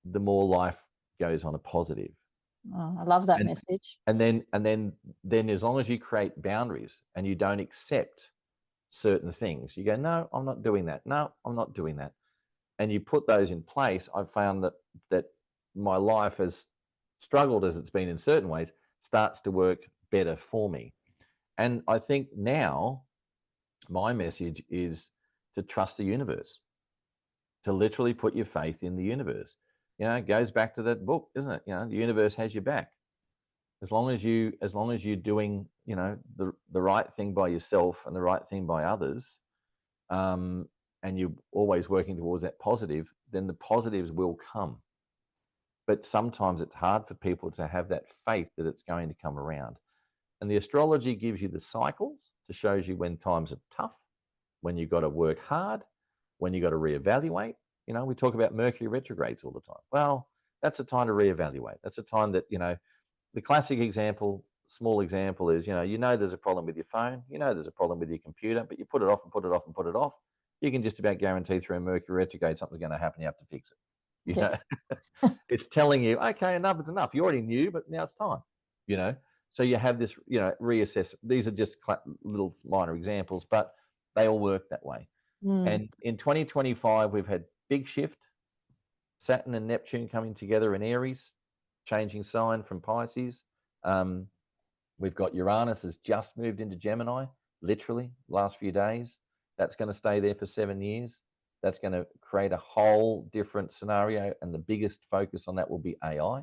the more life goes on a positive. Oh, I love that message. And then as long as you create boundaries and you don't accept certain things, you go, no, I'm not doing that. No, I'm not doing that. And you put those in place, I've found that my life, has struggled as it's been in certain ways, starts to work better for me. And I think now my message is to trust the universe, to literally put your faith in the universe. You know, it goes back to that book, isn't it? You know, the universe has your back. As long as you're doing, you know, the right thing by yourself and the right thing by others, and you're always working towards that positive, then the positives will come. But sometimes it's hard for people to have that faith that it's going to come around. And the astrology gives you the cycles to shows you when times are tough, when you've got to work hard, when you've got to reevaluate. You know, we talk about Mercury retrogrades all the time. Well, that's a time to reevaluate. That's a time that, you know, the classic example, small example is, you know, there's a problem with your phone, you know, there's a problem with your computer, but you put it off and put it off and put it off. You can just about guarantee through a Mercury retrograde something's going to happen. You have to fix it. You know, it's telling you, okay, enough is enough. You already knew, but now it's time. You know, so you have this, you know, reassess. These are just little minor examples, but they all work that way. And in 2025, we've had big shift. Saturn and Neptune coming together in Aries, changing sign from Pisces. We've got Uranus has just moved into Gemini, literally last few days. That's going to stay there for 7 years. That's going to create a whole different scenario, and the biggest focus on that will be AI.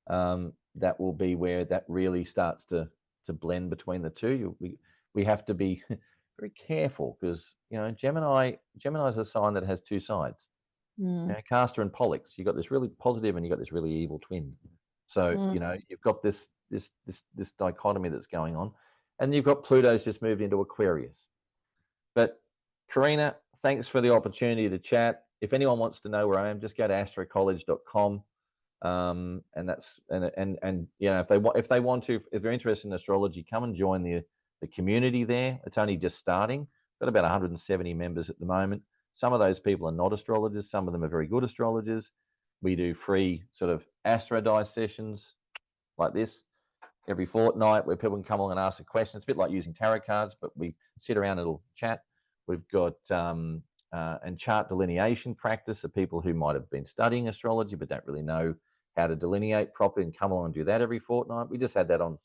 That will be where that really starts to blend between the two. We have to be very careful because, you know, Gemini is a sign that has two sides. You know, Castor and Pollux, you've got this really positive and you've got this really evil twin. So, you know, you've got this dichotomy that's going on, and you've got Pluto's just moved into Aquarius. But Karina, thanks for the opportunity to chat. If anyone wants to know where I am, just go to astrocollege.com. And that's, and you know, if they're interested in astrology, come and join the community there. It's only just starting. Got about 170 members at the moment. Some of those people are not astrologers. Some of them are very good astrologers. We do free sort of astro dice sessions like this every fortnight where people can come along and ask a question. It's a bit like using tarot cards, but we sit around and it'll chat. We've got and chart delineation practice of people who might have been studying astrology but don't really know how to delineate properly, and come along and do that every fortnight. We just had that on.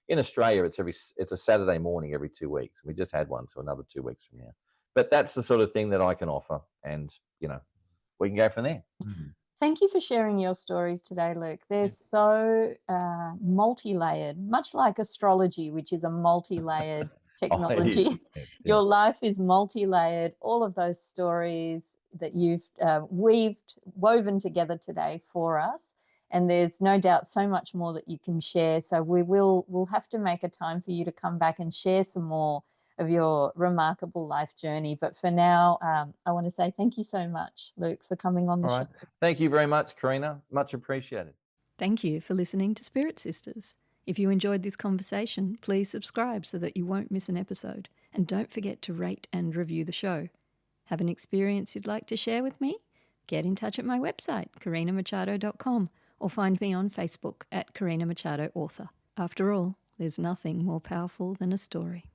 In Australia, it's a Saturday morning every 2 weeks. We just had one, so another 2 weeks from now. But that's the sort of thing that I can offer, and you know, we can go from there. Thank you for sharing your stories today, Luke. They're so multi-layered, much like astrology, which is a multi-layered technology. Your life is multi-layered. All of those stories that you've woven together today for us, and there's no doubt so much more that you can share. So we'll have to make a time for you to come back and share some more of your remarkable life journey. But for now, I want to say thank you so much, Luke, for coming on the show. Thank you very much, Karina. Much appreciated. Thank you for listening to Spirit Sisters. If you enjoyed this conversation, please subscribe so that you won't miss an episode. And don't forget to rate and review the show. Have an experience you'd like to share with me? Get in touch at my website, karinamachado.com, or find me on Facebook at Karina Machado Author. After all, there's nothing more powerful than a story.